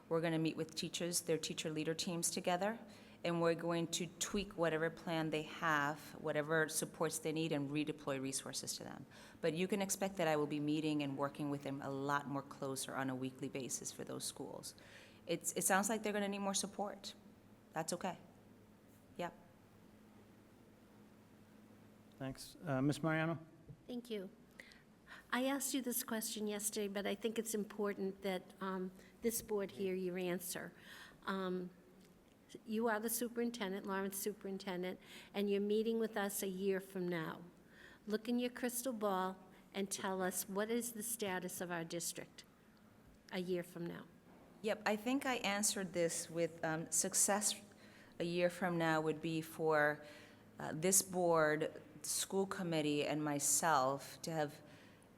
We're going to meet with teachers, their teacher leader teams together, and we're going to tweak whatever plan they have, whatever supports they need, and redeploy resources to them. But you can expect that I will be meeting and working with them a lot more closer on a weekly basis for those schools. It sounds like they're going to need more support. That's okay. Yep. Thanks. Ms. Mariano? Thank you. I asked you this question yesterday, but I think it's important that this board hear your answer. You are the superintendent, Lawrence superintendent, and you're meeting with us a year from now. Look in your crystal ball and tell us what is the status of our district a year from now. Yep, I think I answered this with success a year from now would be for this board, school committee, and myself to have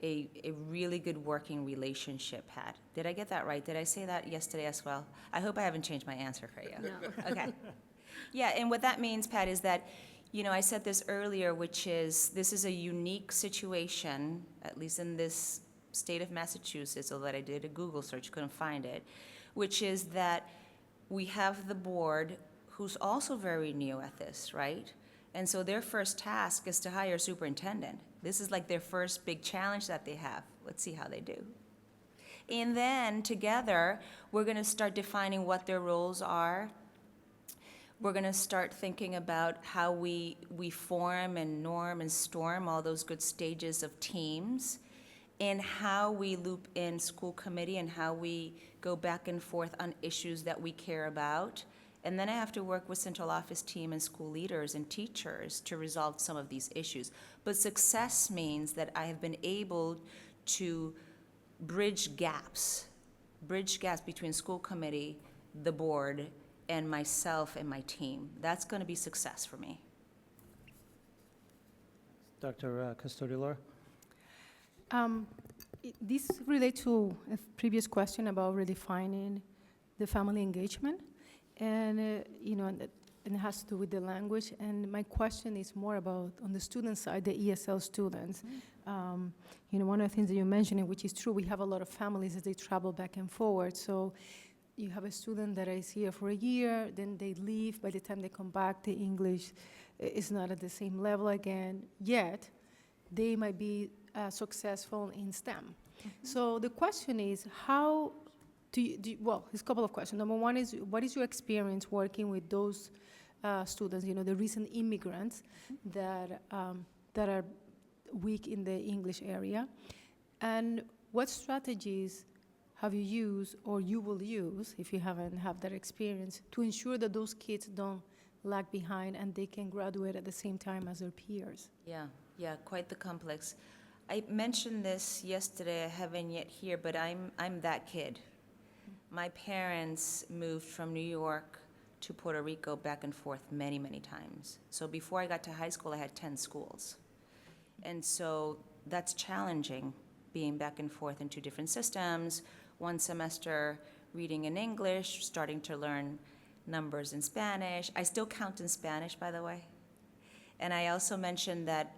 a really good working relationship, Pat. Did I get that right? Did I say that yesterday as well? I hope I haven't changed my answer for you. No. Okay. Yeah, and what that means, Pat, is that, you know, I said this earlier, which is this is a unique situation, at least in this state of Massachusetts, although I did a Google search, couldn't find it, which is that we have the board who's also very new at this, right? And so their first task is to hire a superintendent. This is like their first big challenge that they have. Let's see how they do. And then together, we're going to start defining what their roles are. We're going to start thinking about how we form and norm and storm all those good stages of teams, and how we loop in school committee and how we go back and forth on issues that we care about. And then I have to work with central office team and school leaders and teachers to resolve some of these issues. But success means that I have been able to bridge gaps between school committee, the board, and myself and my team. That's going to be success for me. Dr. Custodial-Laura? This relates to a previous question about redefining the family engagement, and you know, and it has to do with the language. And my question is more about on the student side, the ESL students. You know, one of the things that you're mentioning, which is true, we have a lot of families as they travel back and forward. So you have a student that is here for a year, then they leave. By the time they come back, the English is not at the same level again. Yet they might be successful in STEM. So the question is, how do you, well, there's a couple of questions. Number one is, what is your experience working with those students, you know, the recent immigrants that are weak in the English area? And what strategies have you used or you will use, if you haven't had that experience, to ensure that those kids don't lag behind and they can graduate at the same time as their peers? Yeah, quite the complex. I mentioned this yesterday, I haven't yet here, but I'm that kid. My parents moved from New York to Puerto Rico back and forth many, many times. So before I got to high school, I had 10 schools. And so that's challenging, being back and forth in two different systems, one semester reading in English, starting to learn numbers in Spanish. I still count in Spanish, by the way. And I also mentioned that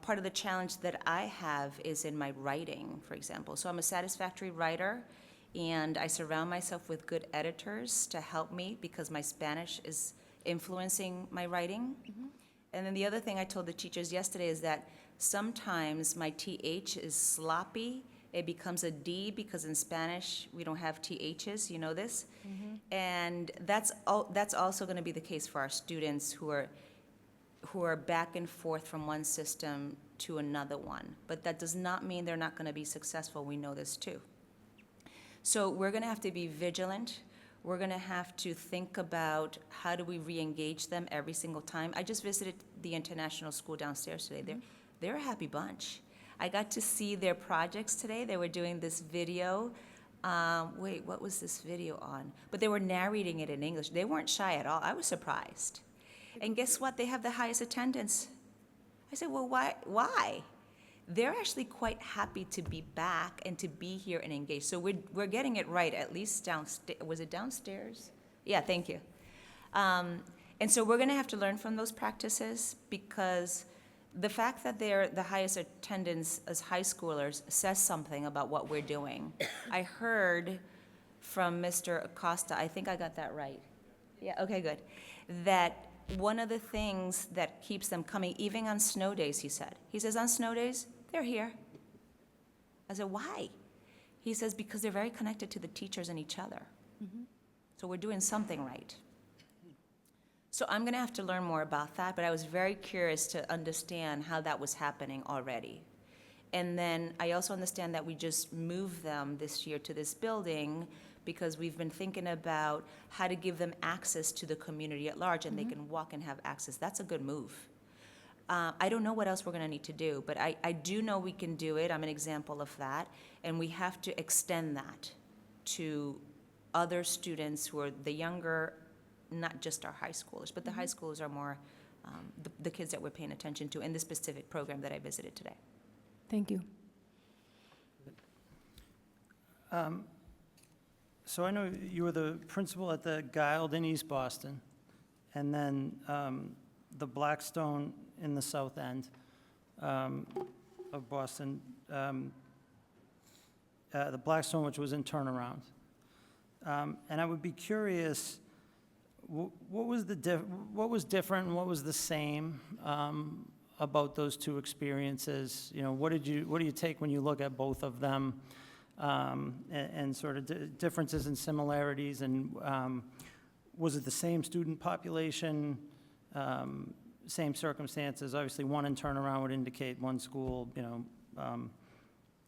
part of the challenge that I have is in my writing, for example. So I'm a satisfactory writer, and I surround myself with good editors to help me because my Spanish is influencing my writing. And then the other thing I told the teachers yesterday is that sometimes my TH is sloppy. It becomes a D because in Spanish we don't have THs, you know this? And that's also going to be the case for our students who are back and forth from one system to another one. But that does not mean they're not going to be successful. We know this too. So we're going to have to be vigilant. We're going to have to think about how do we re-engage them every single time. I just visited the international school downstairs today. They're a happy bunch. I got to see their projects today. They were doing this video. Wait, what was this video on? But they were narrating it in English. They weren't shy at all. I was surprised. And guess what? They have the highest attendance. I said, well, why? They're actually quite happy to be back and to be here and engaged. So we're getting it right, at least downstairs. Was it downstairs? Yeah, thank you. And so we're going to have to learn from those practices, because the fact that they're the highest attendance as high schoolers says something about what we're doing. I heard from Mr. Acosta, I think I got that right. Yeah, okay, good. That one of the things that keeps them coming, even on snow days, he says, on snow days, they're here. I said, why? He says, because they're very connected to the teachers and each other. So we're doing something right. So I'm going to have to learn more about that, but I was very curious to understand how that was happening already. And then I also understand that we just moved them this year to this building because we've been thinking about how to give them access to the community at large, and they can walk and have access. That's a good move. I don't know what else we're going to need to do, but I do know we can do it. I'm an example of that, and we have to extend that to other students who are the younger, not just our high schoolers, but the high schoolers are more the kids that we're paying attention to in this specific program that I visited today. Thank you. So I know you were the principal at the Guild in East Boston, and then the Blackstone in the South End of Boston, the Blackstone, which was in turnaround. And I would be curious, what was different and what was the same about those two experiences? You know, what do you take when you look at both of them, and sort of differences and similarities? And was it the same student population, same circumstances? Obviously, one in turnaround would indicate one school, you know,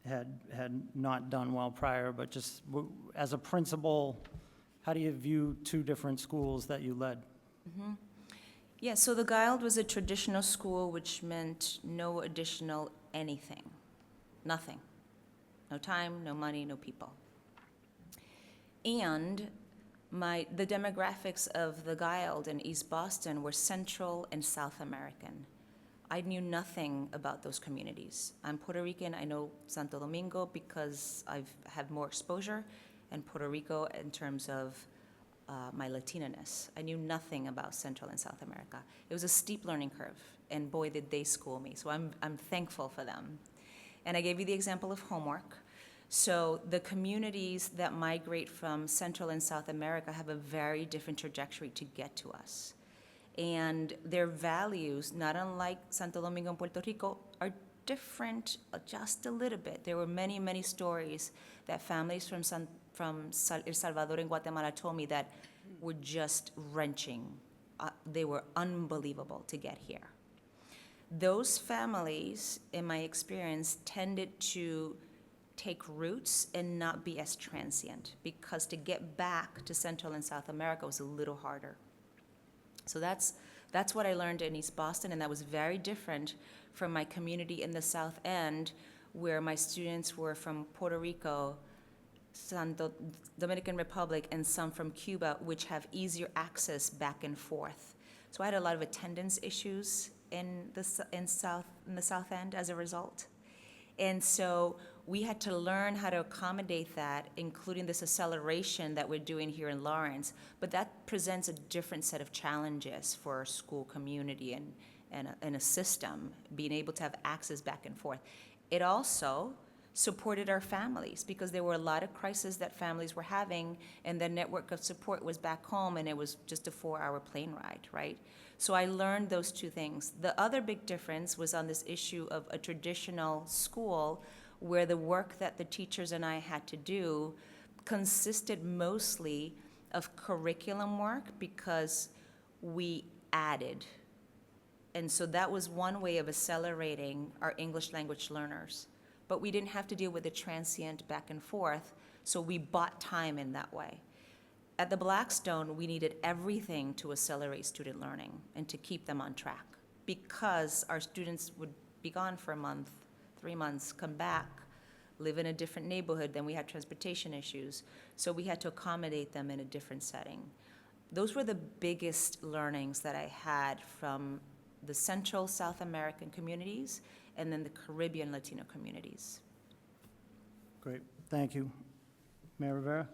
had not done well prior, but just as a principal, how do you view two different schools that you led? Yeah, so the Guild was a traditional school, which meant no additional anything, nothing. No time, no money, no people. And the demographics of the Guild in East Boston were Central and South American. I knew nothing about those communities. I'm Puerto Rican. I know Santo Domingo because I've had more exposure, and Puerto Rico in terms of my Latina-ness. I knew nothing about Central and South America. It was a steep learning curve, and boy, did they school me. So I'm thankful for them. And I gave you the example of homework. So the communities that migrate from Central and South America have a very different trajectory to get to us. And their values, not unlike Santo Domingo and Puerto Rico, are different just a little bit. There were many, many stories that families from El Salvador and Guatemala told me that were just wrenching. They were unbelievable to get here. Those families, in my experience, tended to take roots and not be as transient, because to get back to Central and South America was a little harder. So that's what I learned in East Boston, and that was very different from my community in the South End, where my students were from Puerto Rico, Dominican Republic, and some from Cuba, which have easier access back and forth. So I had a lot of attendance issues in the South End as a result. And so we had to learn how to accommodate that, including this acceleration that we're doing here in Lawrence. But that presents a different set of challenges for our school community and a system, being able to have access back and forth. It also supported our families, because there were a lot of crises that families were having, and the network of support was back home, and it was just a 4-hour plane ride, right? So I learned those two things. The other big difference was on this issue of a traditional school, where the work that the teachers and I had to do consisted mostly of curriculum work, because we added. And so that was one way of accelerating our English language learners. But we didn't have to deal with the transient back and forth, so we bought time in that way. At the Blackstone, we needed everything to accelerate student learning and to keep them on track, because our students would be gone for a month, 3 months, come back, live in a different neighborhood, then we had transportation issues. So we had to accommodate them in a different setting. Those were the biggest learnings that I had from the Central South American communities and then the Caribbean Latino communities. Great, thank you. Mayor Rivera?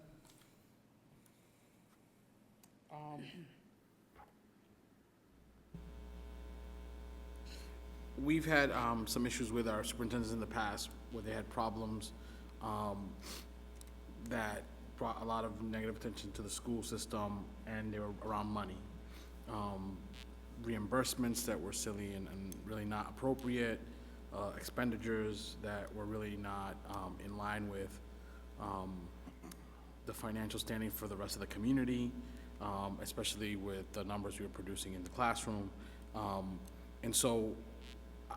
We've had some issues with our superintendents in the past, where they had problems that brought a lot of negative attention to the school system, and they were around money. Reimbursements that were silly and really not appropriate, expenditures that were really not in line with the financial standing for the rest of the community, especially with the numbers we were producing in the classroom. And so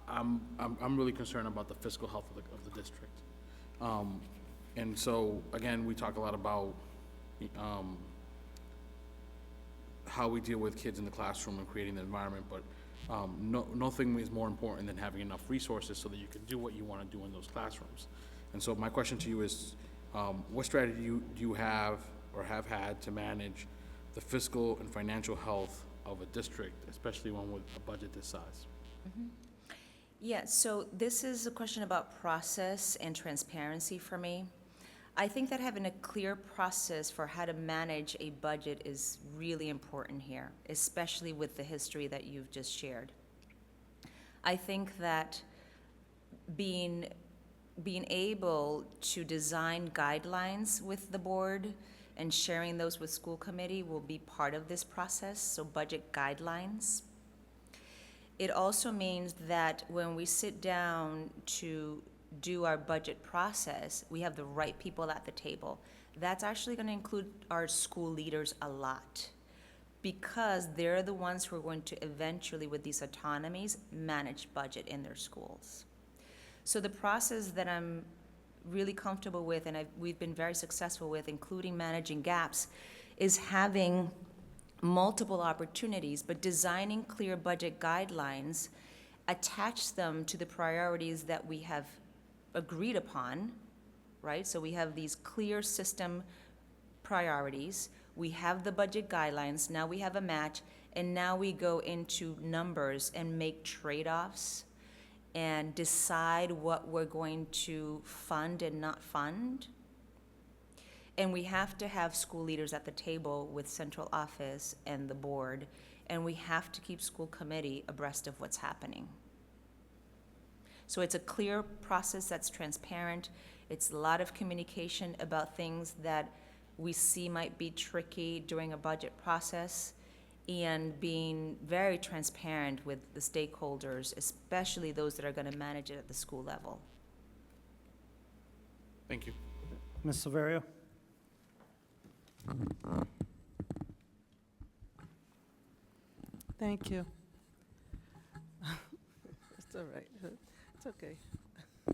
I'm really concerned about the fiscal health of the district. And so, again, we talk a lot about how we deal with kids in the classroom and creating the environment, but nothing is more important than having enough resources so that you can do what you want to do in those classrooms. And so my question to you is, what strategy do you have or have had to manage the fiscal and financial health of a district, especially one with a budget this size? Yeah, so this is a question about process and transparency for me. I think that having a clear process for how to manage a budget is really important here, especially with the history that you've just shared. I think that being able to design guidelines with the board and sharing those with school committee will be part of this process, so budget guidelines. It also means that when we sit down to do our budget process, we have the right people at the table. That's actually going to include our school leaders a lot, because they're the ones who are going to eventually, with these autonomies, manage budget in their schools. So the process that I'm really comfortable with, and we've been very successful with, including managing gaps, is having multiple opportunities, but designing clear budget guidelines, attach them to the priorities that we have agreed upon, right? So we have these clear system priorities, we have the budget guidelines, now we have a match, and now we go into numbers and make trade-offs and decide what we're going to fund and not fund. And we have to have school leaders at the table with central office and the board, and we have to keep school committee abreast of what's happening. So it's a clear process that's transparent. It's a lot of communication about things that we see might be tricky during a budget process, and being very transparent with the stakeholders, especially those that are going to manage it at the school level. Thank you. Ms. Silverio? Thank you. It's all right. It's okay. I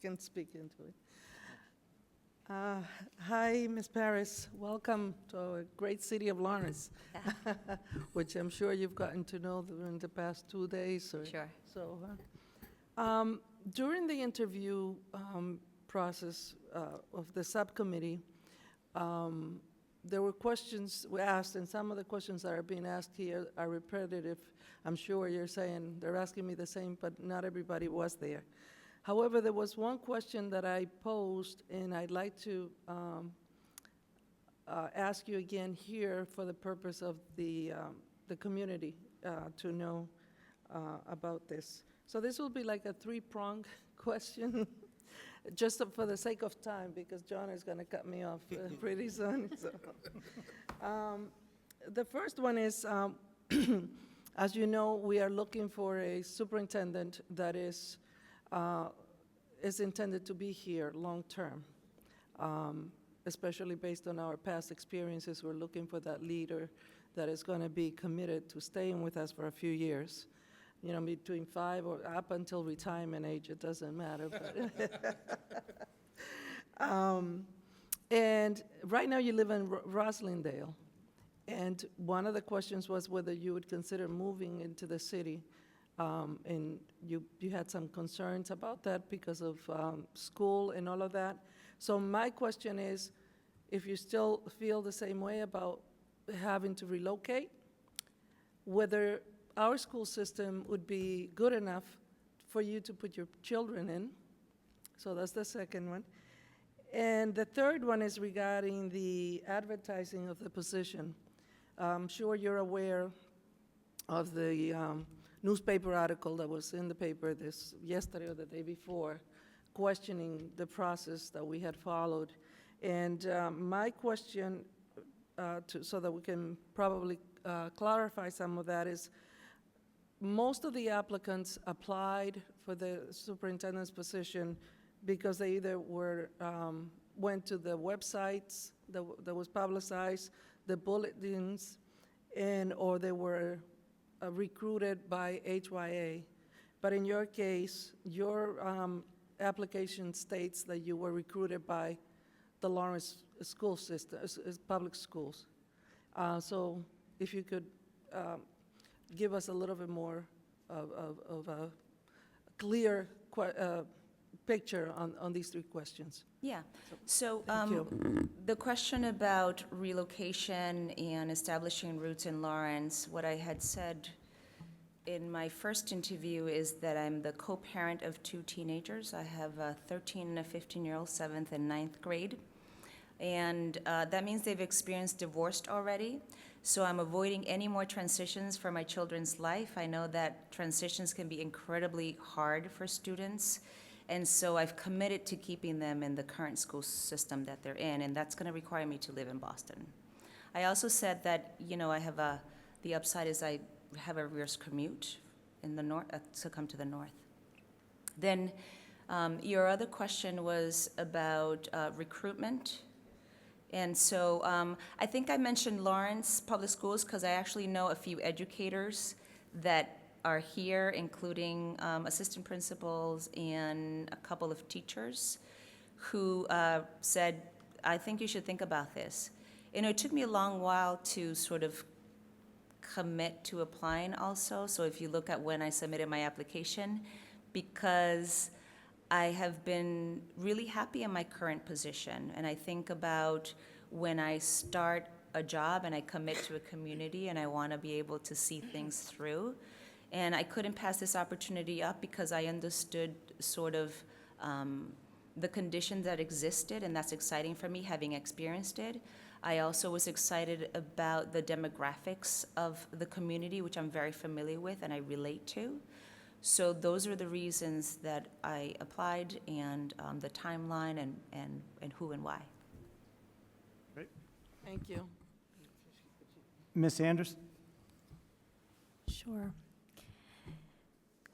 can speak into it. Hi, Ms. Paris. Welcome to our great city of Lawrence, which I'm sure you've gotten to know during the past 2 days or Sure. so. During the interview process of the subcommittee, there were questions we asked, and some of the questions that are being asked here are repetitive. I'm sure you're saying they're asking me the same, but not everybody was there. However, there was one question that I posed, and I'd like to ask you again here for the purpose of the community to know about this. So this will be like a three-pronged question, just for the sake of time, because John is going to cut me off pretty soon. So. The first one is, as you know, we are looking for a superintendent that is intended to be here long-term, especially based on our past experiences. We're looking for that leader that is going to be committed to staying with us for a few years. You know, between 5 or up until retirement age, it doesn't matter. And right now you live in Roslindale. And one of the questions was whether you would consider moving into the city. And you had some concerns about that because of school and all of that. So my question is, if you still feel the same way about having to relocate, whether our school system would be good enough for you to put your children in. So that's the second one. And the third one is regarding the advertising of the position. I'm sure you're aware of the newspaper article that was in the paper yesterday or the day before, questioning the process that we had followed. And my question, so that we can probably clarify some of that, is most of the applicants applied for the superintendent's position because they either went to the websites that was publicized, the bulletins, or they were recruited by HYA. But in your case, your application states that you were recruited by the Lawrence school system, public schools. So if you could give us a little bit more of a clear picture on these three questions. Yeah, so Thank you. the question about relocation and establishing roots in Lawrence, what I had said in my first interview is that I'm the co-parent of two teenagers. I have a 13 and a 15-year-old, 7th and 9th grade. And that means they've experienced divorce already. So I'm avoiding any more transitions for my children's life. I know that transitions can be incredibly hard for students. And so I've committed to keeping them in the current school system that they're in, and that's going to require me to live in Boston. I also said that, I have the upside is I have a reverse commute in the north, to come to the north. Then your other question was about recruitment. And so I think I mentioned Lawrence Public Schools because I actually know a few educators that are here, including assistant principals and a couple of teachers who said, I think you should think about this. It took me a long while to sort of commit to applying also. So if you look at when I submitted my application, because I have been really happy in my current position. And I think about when I start a job and I commit to a community and I want to be able to see things through. And I couldn't pass this opportunity up because I understood sort of the conditions that existed, and that's exciting for me, having experienced it. I also was excited about the demographics of the community, which I'm very familiar with and I relate to. So those are the reasons that I applied, and the timeline and who and why. Great. Thank you. Ms. Anderson? Sure.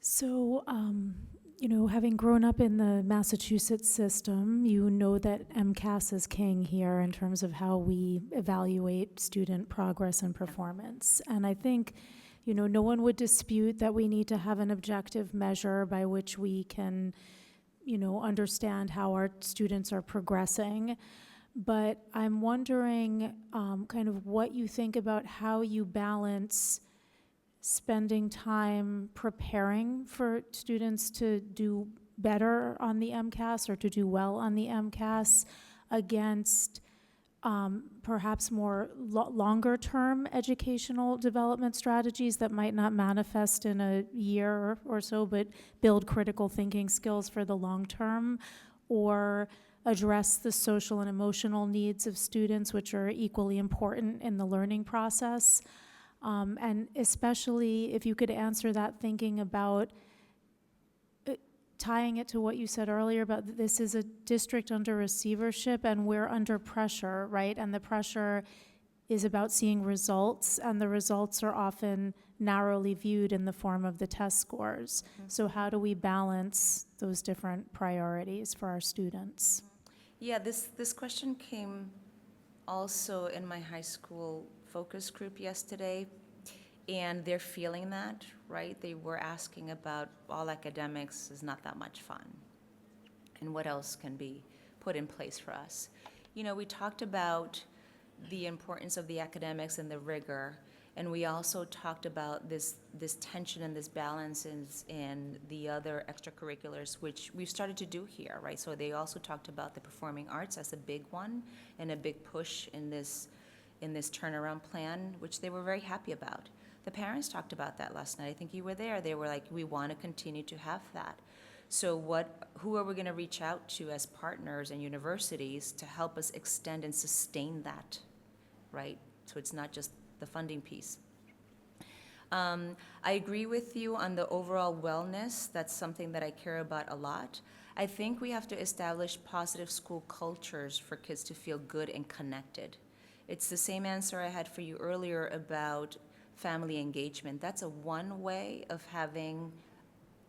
So, having grown up in the Massachusetts system, you know that MCAS is king here in terms of how we evaluate student progress and performance. And I think, no one would dispute that we need to have an objective measure by which we can, understand how our students are progressing. But I'm wondering kind of what you think about how you balance spending time preparing for students to do better on the MCAS or to do well on the MCAS against perhaps more longer-term educational development strategies that might not manifest in a year or so, but build critical thinking skills for the long term, or address the social and emotional needs of students, which are equally important in the learning process. And especially if you could answer that thinking about tying it to what you said earlier about this is a district under receivership and we're under pressure, right? And the pressure is about seeing results, and the results are often narrowly viewed in the form of the test scores. Mm-hmm. So how do we balance those different priorities for our students? Yeah, this question came also in my high school focus group yesterday, and they're feeling that, right? They were asking about all academics is not that much fun, and what else can be put in place for us. We talked about the importance of the academics and the rigor, and we also talked about this tension and this balance in the other extracurriculars, which we've started to do here, right? So they also talked about the performing arts as a big one and a big push in this turnaround plan, which they were very happy about. The parents talked about that last night. I think you were there. They were like, we want to continue to have that. So who are we going to reach out to as partners and universities to help us extend and sustain that, right? So it's not just the funding piece. I agree with you on the overall wellness. That's something that I care about a lot. I think we have to establish positive school cultures for kids to feel good and connected. It's the same answer I had for you earlier about family engagement. That's one way of having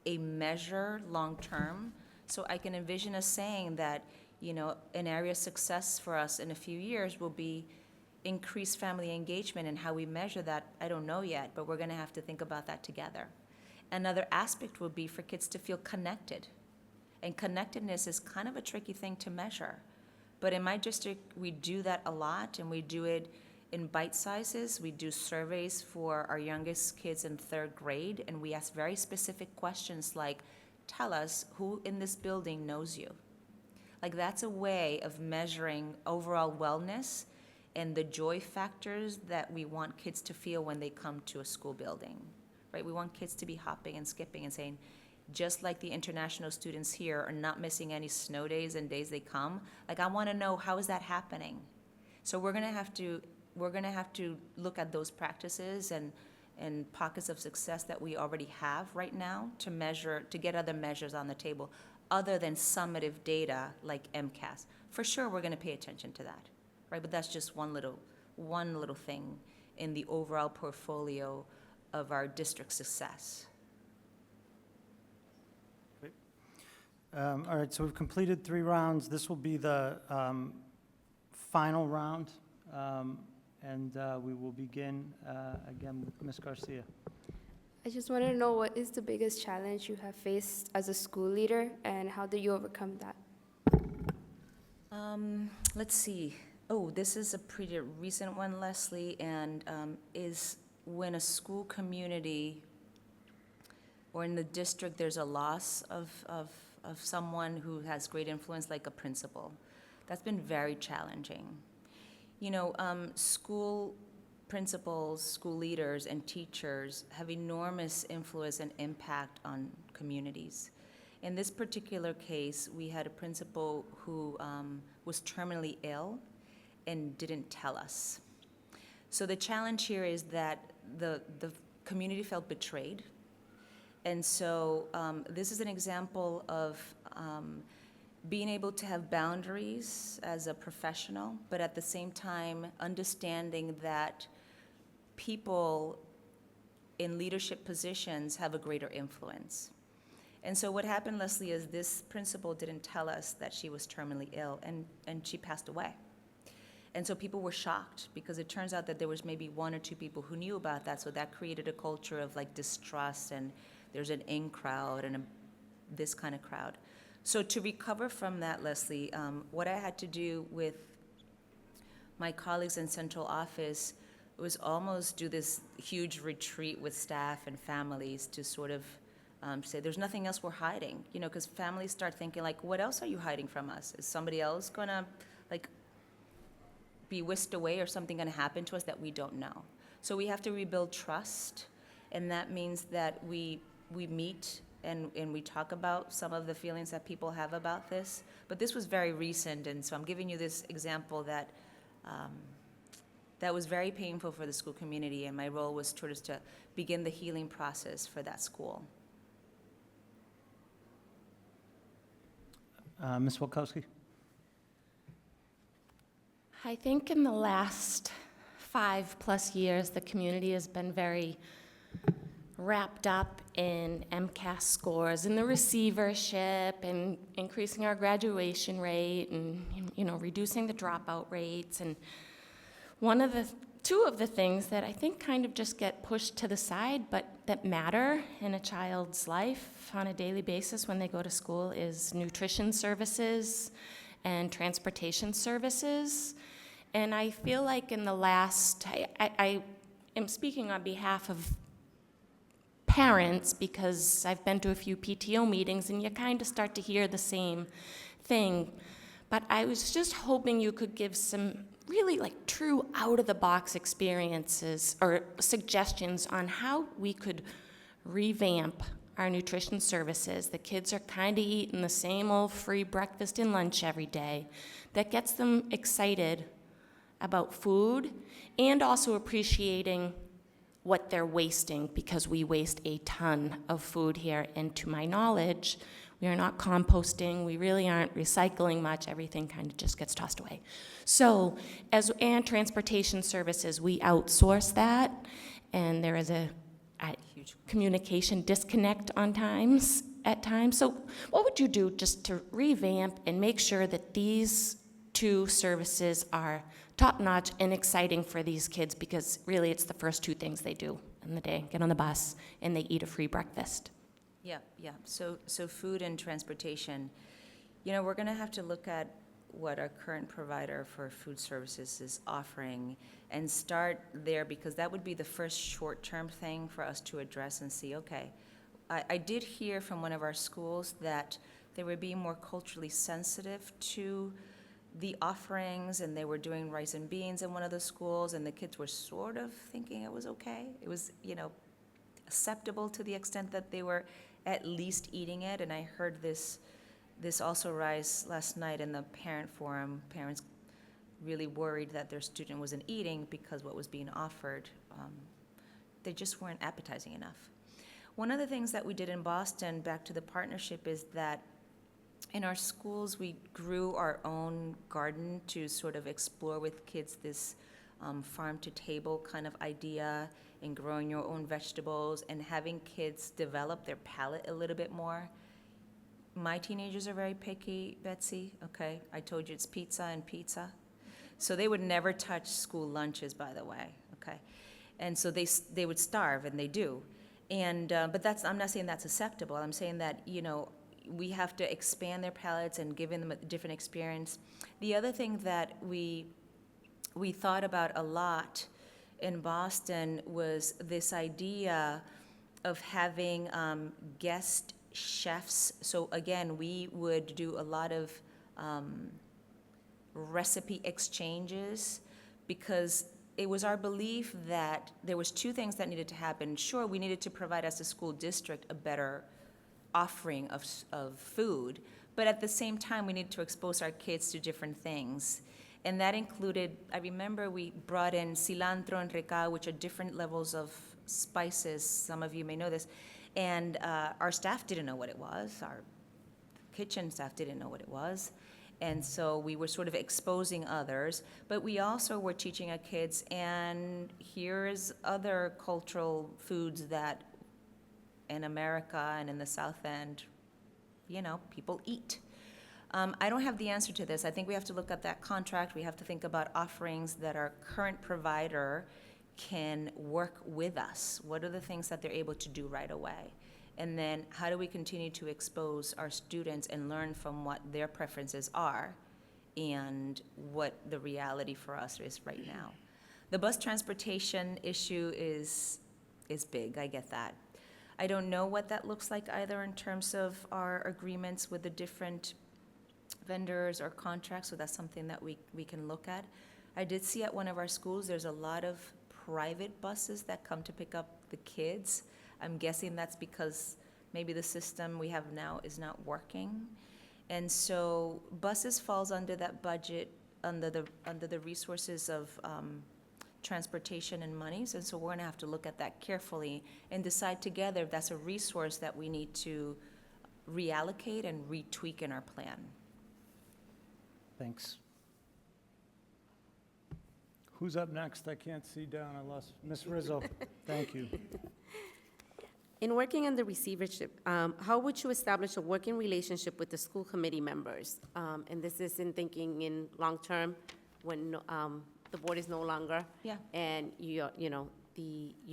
a measure long-term. So I can envision us saying that, an area of success for us in a few years will be increased family engagement, and how we measure that, I don't know yet, but we're going to have to think about that together. Another aspect would be for kids to feel connected. And connectedness is kind of a tricky thing to measure. But in my district, we do that a lot, and we do it in bite sizes. We do surveys for our youngest kids in 3rd grade, and we ask very specific questions like, tell us who in this building knows you. Like, that's a way of measuring overall wellness and the joy factors that we want kids to feel when they come to a school building, right? We want kids to be hopping and skipping and saying, just like the international students here are not missing any snow days and days they come, like, I want to know, how is that happening? So we're going to have to look at those practices and pockets of success that we already have right now to measure, to get other measures on the table other than summative data like MCAS. For sure, we're going to pay attention to that, right? But that's just one little thing in the overall portfolio of our district success. All right, so we've completed 3 rounds. This will be the final round, and we will begin again with Ms. Garcia. I just want to know, what is the biggest challenge you have faced as a school leader, and how did you overcome that? Let's see. Oh, this is a pretty recent one, Leslie, and is when a school community or in the district there's a loss of someone who has great influence, like a principal. That's been very challenging. You know, school principals, school leaders, and teachers have enormous influence and impact on communities. In this particular case, we had a principal who was terminally ill and didn't tell us. So the challenge here is that the community felt betrayed. And so this is an example of being able to have boundaries as a professional, but at the same time understanding that people in leadership positions have a greater influence. And so what happened, Leslie, is this principal didn't tell us that she was terminally ill, and she passed away. And so people were shocked, because it turns out that there was maybe 1 or 2 people who knew about that, so that created a culture of like distrust, and there's an in crowd and this kind of crowd. So to recover from that, Leslie, what I had to do with my colleagues in central office was almost do this huge retreat with staff and families to sort of say, there's nothing else we're hiding, you know, because families start thinking like, what else are you hiding from us? Is somebody else gonna like be whisked away, or something gonna happen to us that we don't know? So we have to rebuild trust, and that means that we meet and we talk about some of the feelings that people have about this. But this was very recent, and so I'm giving you this example that that was very painful for the school community, and my role was sort of to begin the healing process for that school. Ms. Wilkowski? I think in the last 5+ years, the community has been very wrapped up in MCAS scores and the receivership and increasing our graduation rate and, you know, reducing the dropout rates. And two of the things that I think kind of just get pushed to the side but that matter in a child's life on a daily basis when they go to school is nutrition services and transportation services. And I feel like in the last, I am speaking on behalf of parents because I've been to a few PTO meetings and you kind of start to hear the same thing. But I was just hoping you could give some really like true out-of-the-box experiences or suggestions on how we could revamp our nutrition services. The kids are kind of eating the same old free breakfast and lunch every day. That gets them excited about food and also appreciating what they're wasting, because we waste a ton of food here. And to my knowledge, we are not composting, we really aren't recycling much, everything kind of just gets tossed away. So, and transportation services, we outsource that, and there is a huge communication disconnect at times. So what would you do just to revamp and make sure that these 2 services are top-notch and exciting for these kids, because really it's the first 2 things they do in the day, get on the bus and they eat a free breakfast. Yeah. So food and transportation, you know, we're gonna have to look at what our current provider for food services is offering and start there, because that would be the first short-term thing for us to address and see, okay. I did hear from one of our schools that they were being more culturally sensitive to the offerings, and they were doing rice and beans in one of the schools, and the kids were sort of thinking it was okay. It was, acceptable to the extent that they were at least eating it. And I heard this also rise last night in the parent forum. Parents really worried that their student wasn't eating because what was being offered, they just weren't appetizing enough. One of the things that we did in Boston, back to the partnership, is that in our schools, we grew our own garden to sort of explore with kids this farm-to-table kind of idea, and growing your own vegetables and having kids develop their palate a little bit more. My teenagers are very picky, Betsy, okay? I told you it's pizza and pizza. So they would never touch school lunches, by the way, okay? And so they would starve, and they do. And, but I'm not saying that's acceptable. I'm saying that, we have to expand their palates and give them a different experience. The other thing that we thought about a lot in Boston was this idea of having guest chefs. So again, we would do a lot of recipe exchanges, because it was our belief that there was two things that needed to happen. Sure, we needed to provide, as a school district, a better offering of food, but at the same time, we needed to expose our kids to different things. And that included, I remember we brought in cilantro and recao, which are different levels of spices. Some of you may know this. And our staff didn't know what it was. Our kitchen staff didn't know what it was. And so we were sort of exposing others, but we also were teaching our kids, and here's other cultural foods that in America and in the South End, people eat. I don't have the answer to this. I think we have to look at that contract. We have to think about offerings that our current provider can work with us. What are the things that they're able to do right away? And then how do we continue to expose our students and learn from what their preferences are and what the reality for us is right now? The bus transportation issue is big, I get that. I don't know what that looks like either in terms of our agreements with the different vendors or contracts, so that's something that we can look at. I did see at one of our schools, there's a lot of private buses that come to pick up the kids. I'm guessing that's because maybe the system we have now is not working. And so buses falls under that budget, under the resources of transportation and monies, and so we're gonna have to look at that carefully and decide together if that's a resource that we need to reallocate and retweak in our plan. Thanks. Who's up next? I can't see down. I lost Ms. Rizzo. Thank you. In working on the receivership, how would you establish a working relationship with the school committee members? And this is in thinking in long-term, when the board is no longer. Yeah. And you're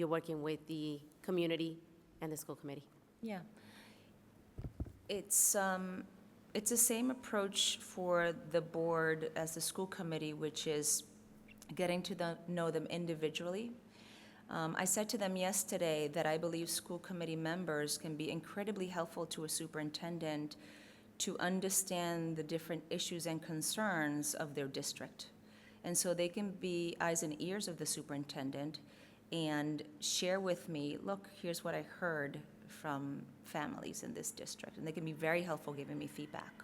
working with the community and the school committee. Yeah. It's the same approach for the board as the school committee, which is getting to know them individually. I said to them yesterday that I believe school committee members can be incredibly helpful to a superintendent to understand the different issues and concerns of their district. And so they can be eyes and ears of the superintendent and share with me, look, here's what I heard from families in this district. And they can be very helpful giving me feedback.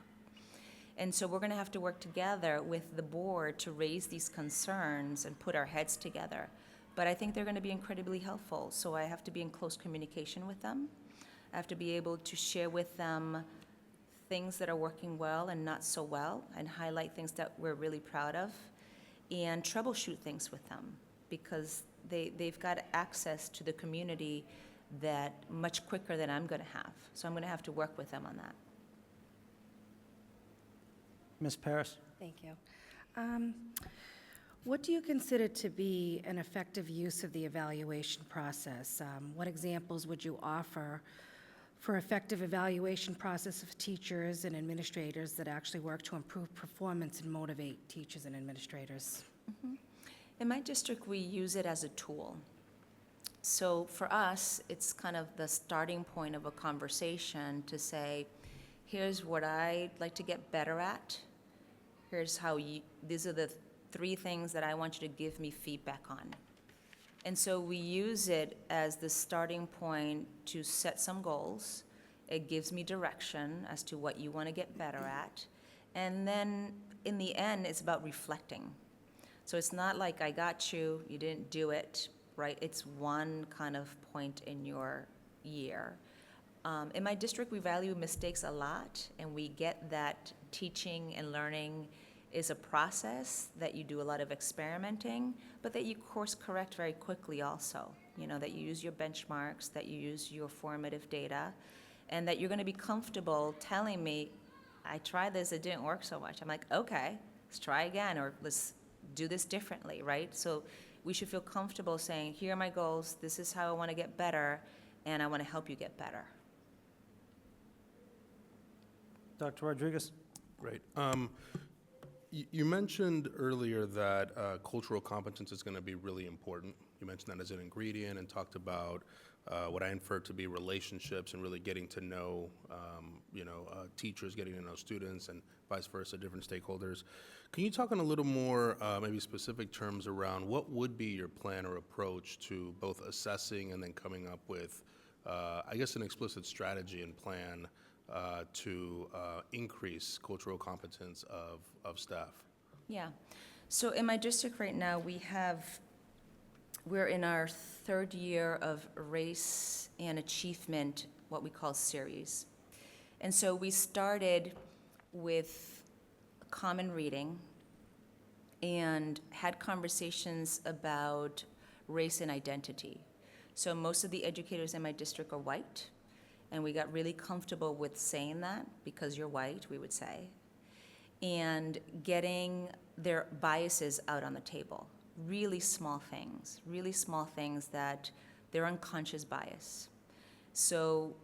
And so we're going to have to work together with the board to raise these concerns and put our heads together. But I think they're going to be incredibly helpful. So I have to be in close communication with them. I have to be able to share with them things that are working well and not so well, and highlight things that we're really proud of, and troubleshoot things with them, because they've got access to the community that much quicker than I'm going to have. So I'm going to have to work with them on that. Ms. Paris? Thank you. What do you consider to be an effective use of the evaluation process? What examples would you offer for effective evaluation process of teachers and administrators that actually work to improve performance and motivate teachers and administrators? In my district, we use it as a tool. So for us, it's kind of the starting point of a conversation to say, here's what I'd like to get better at. Here's how these are the 3 things that I want you to give me feedback on. And so we use it as the starting point to set some goals. It gives me direction as to what you want to get better at. And then in the end, it's about reflecting. So it's not like I got you, you didn't do it, right? It's one kind of point in your year. In my district, we value mistakes a lot, and we get that teaching and learning is a process, that you do a lot of experimenting, but that you course correct very quickly also. You know, that you use your benchmarks, that you use your formative data, and that you're going to be comfortable telling me, I tried this, it didn't work so much. I'm like, okay, let's try again, or let's do this differently, right? So we should feel comfortable saying, here are my goals, this is how I want to get better, and I want to help you get better. Dr. Rodriguez? Great. You mentioned earlier that cultural competence is going to be really important. You mentioned that as an ingredient and talked about what I inferred to be relationships and really getting to know, teachers, getting to know students, and vice versa, different stakeholders. Can you talk in a little more, maybe specific terms around what would be your plan or approach to both assessing and then coming up with, I guess, an explicit strategy and plan to increase cultural competence of staff? Yeah. So in my district right now, we're in our 3rd year of race and achievement, what we call series. And so we started with common reading and had conversations about race and identity. So most of the educators in my district are white, and we got really comfortable with saying that, because you're white, we would say, and getting their biases out on the table. Really small things that they're unconscious bias. So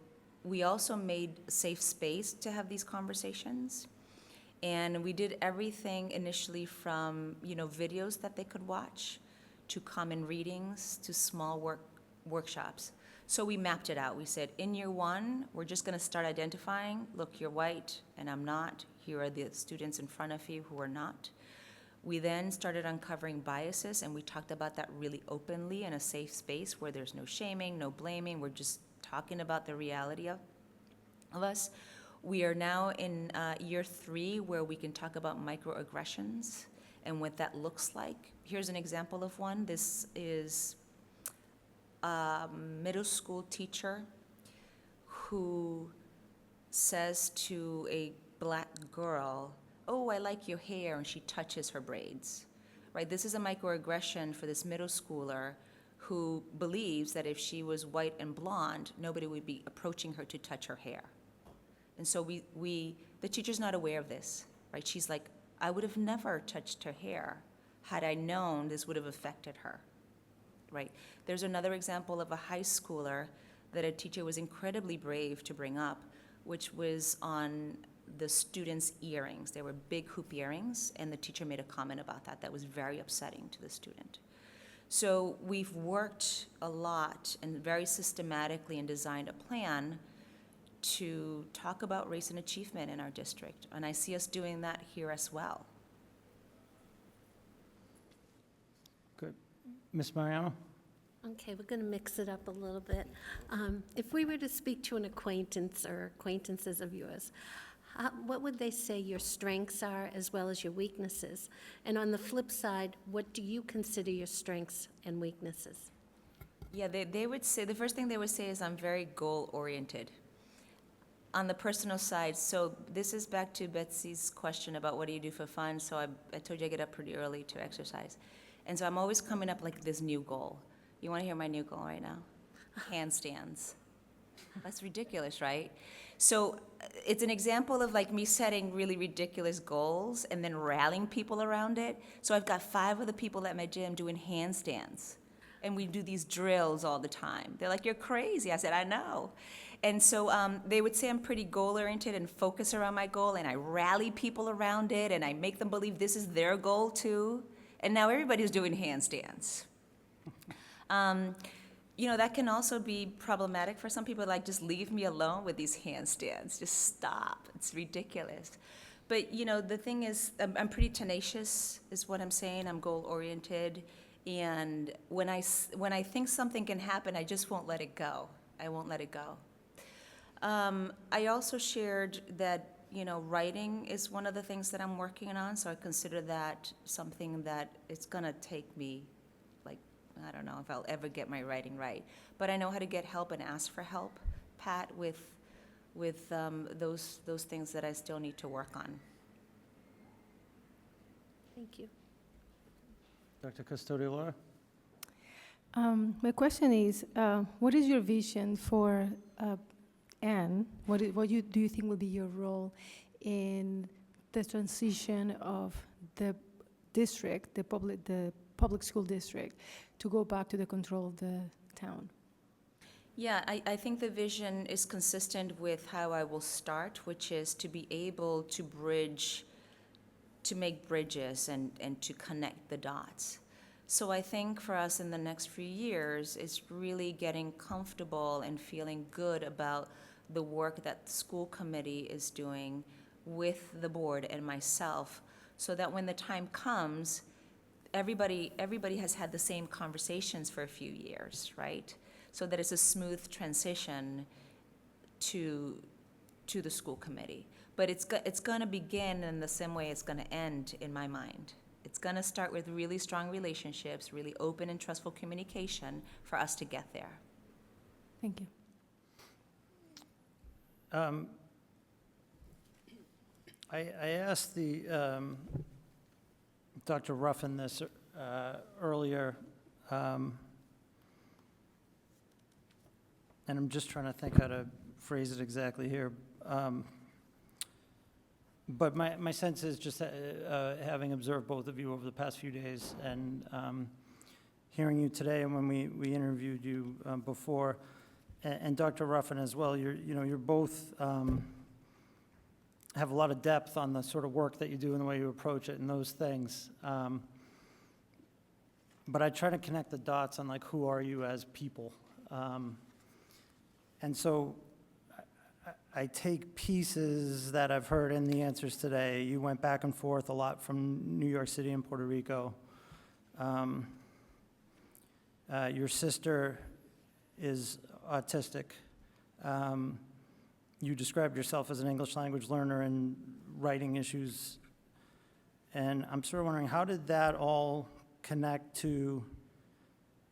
we also made a safe space to have these conversations. And we did everything initially from, videos that they could watch, to common readings, to small workshops. So we mapped it out. We said, in year 1, we're just going to start identifying, look, you're white and I'm not. Here are the students in front of you who are not. We then started uncovering biases, and we talked about that really openly in a safe space where there's no shaming, no blaming. We're just talking about the reality of us. We are now in year 3, where we can talk about microaggressions and what that looks like. Here's an example of one. This is a middle school teacher who says to a black girl, oh, I like your hair, and she touches her braids, right? This is a microaggression for this middle schooler who believes that if she was white and blonde, nobody would be approaching her to touch her hair. And so the teacher's not aware of this, right? She's like, I would have never touched her hair had I known this would have affected her, right? There's another example of a high schooler that a teacher was incredibly brave to bring up, which was on the students' earrings. They were big hoop earrings, and the teacher made a comment about that. That was very upsetting to the student. So we've worked a lot and very systematically and designed a plan to talk about race and achievement in our district, and I see us doing that here as well. Good. Ms. Mariano? Okay, we're going to mix it up a little bit. If we were to speak to an acquaintance or acquaintances of yours, what would they say your strengths are as well as your weaknesses? And on the flip side, what do you consider your strengths and weaknesses? Yeah, they would say, the first thing they would say is I'm very goal-oriented. On the personal side, so this is back to Betsy's question about what do you do for fun. So I told you I get up pretty early to exercise. And so I'm always coming up like this new goal. You want to hear my new goal right now? Handstands. That's ridiculous, right? So it's an example of like me setting really ridiculous goals and then rallying people around it. So I've got 5 of the people at my gym doing handstands. And we do these drills all the time. They're like, you're crazy. I said, I know. And so they would say I'm pretty goal-oriented and focus around my goal, and I rally people around it, and I make them believe this is their goal too. And now everybody's doing handstands. You know, that can also be problematic for some people, like, just leave me alone with these handstands. Just stop. It's ridiculous. But, you know, the thing is, I'm pretty tenacious, is what I'm saying. I'm goal-oriented. And when I think something can happen, I just won't let it go. I won't let it go. I also shared that, you know, writing is one of the things that I'm working on, so I consider that something that it's gonna take me, like, I don't know if I'll ever get my writing right. But I know how to get help and ask for help, Pat, with those things that I still need to work on. Thank you. Dr. Custodio-Laura? My question is, what is your vision for Anne? What do you think will be your role in the transition of the district, the public school district, to go back to the control of the town? Yeah, I think the vision is consistent with how I will start, which is to be able to bridge, to make bridges and to connect the dots. So I think for us in the next few years is really getting comfortable and feeling good about the work that the school committee is doing with the board and myself, so that when the time comes, everybody has had the same conversations for a few years, right? So that it's a smooth transition to the school committee. But it's going to begin in the same way it's going to end in my mind. It's going to start with really strong relationships, really open and trustful communication for us to get there. Thank you. I asked Dr. Ruffin this earlier, and I'm just trying to think how to phrase it exactly here. But my sense is just having observed both of you over the past few days and hearing you today and when we interviewed you before, and Dr. Ruffin as well, you're both have a lot of depth on the sort of work that you do and the way you approach it and those things. But I try to connect the dots on, like, who are you as people? And so I take pieces that I've heard in the answers today. You went back and forth a lot from New York City and Puerto Rico. Your sister is autistic. You described yourself as an English language learner and writing issues. And I'm sort of wondering, how did that all connect to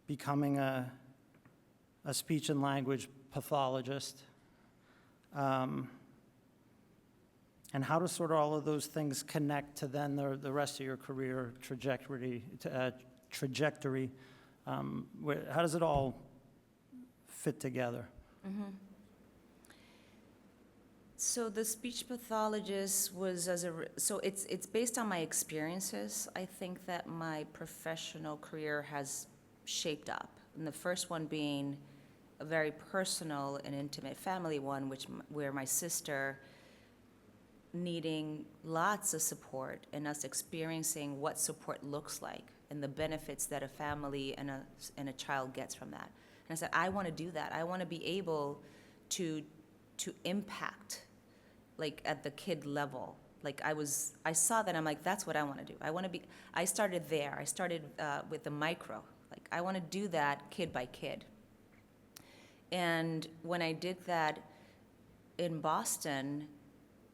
becoming a speech and language pathologist? And how do sort of all of those things connect to then the rest of your career trajectory? How does it all fit together? Mm-hmm. So the speech pathologist was so it's based on my experiences. I think that my professional career has shaped up, and the first one being a very personal and intimate family one, where my sister needing lots of support and us experiencing what support looks like and the benefits that a family and a child gets from that. And I said, I want to do that. I want to be able to impact, like, at the kid level. Like, I saw that, I'm like, that's what I want to do. I started there. I started with the micro. Like, I want to do that kid by kid. And when I did that in Boston,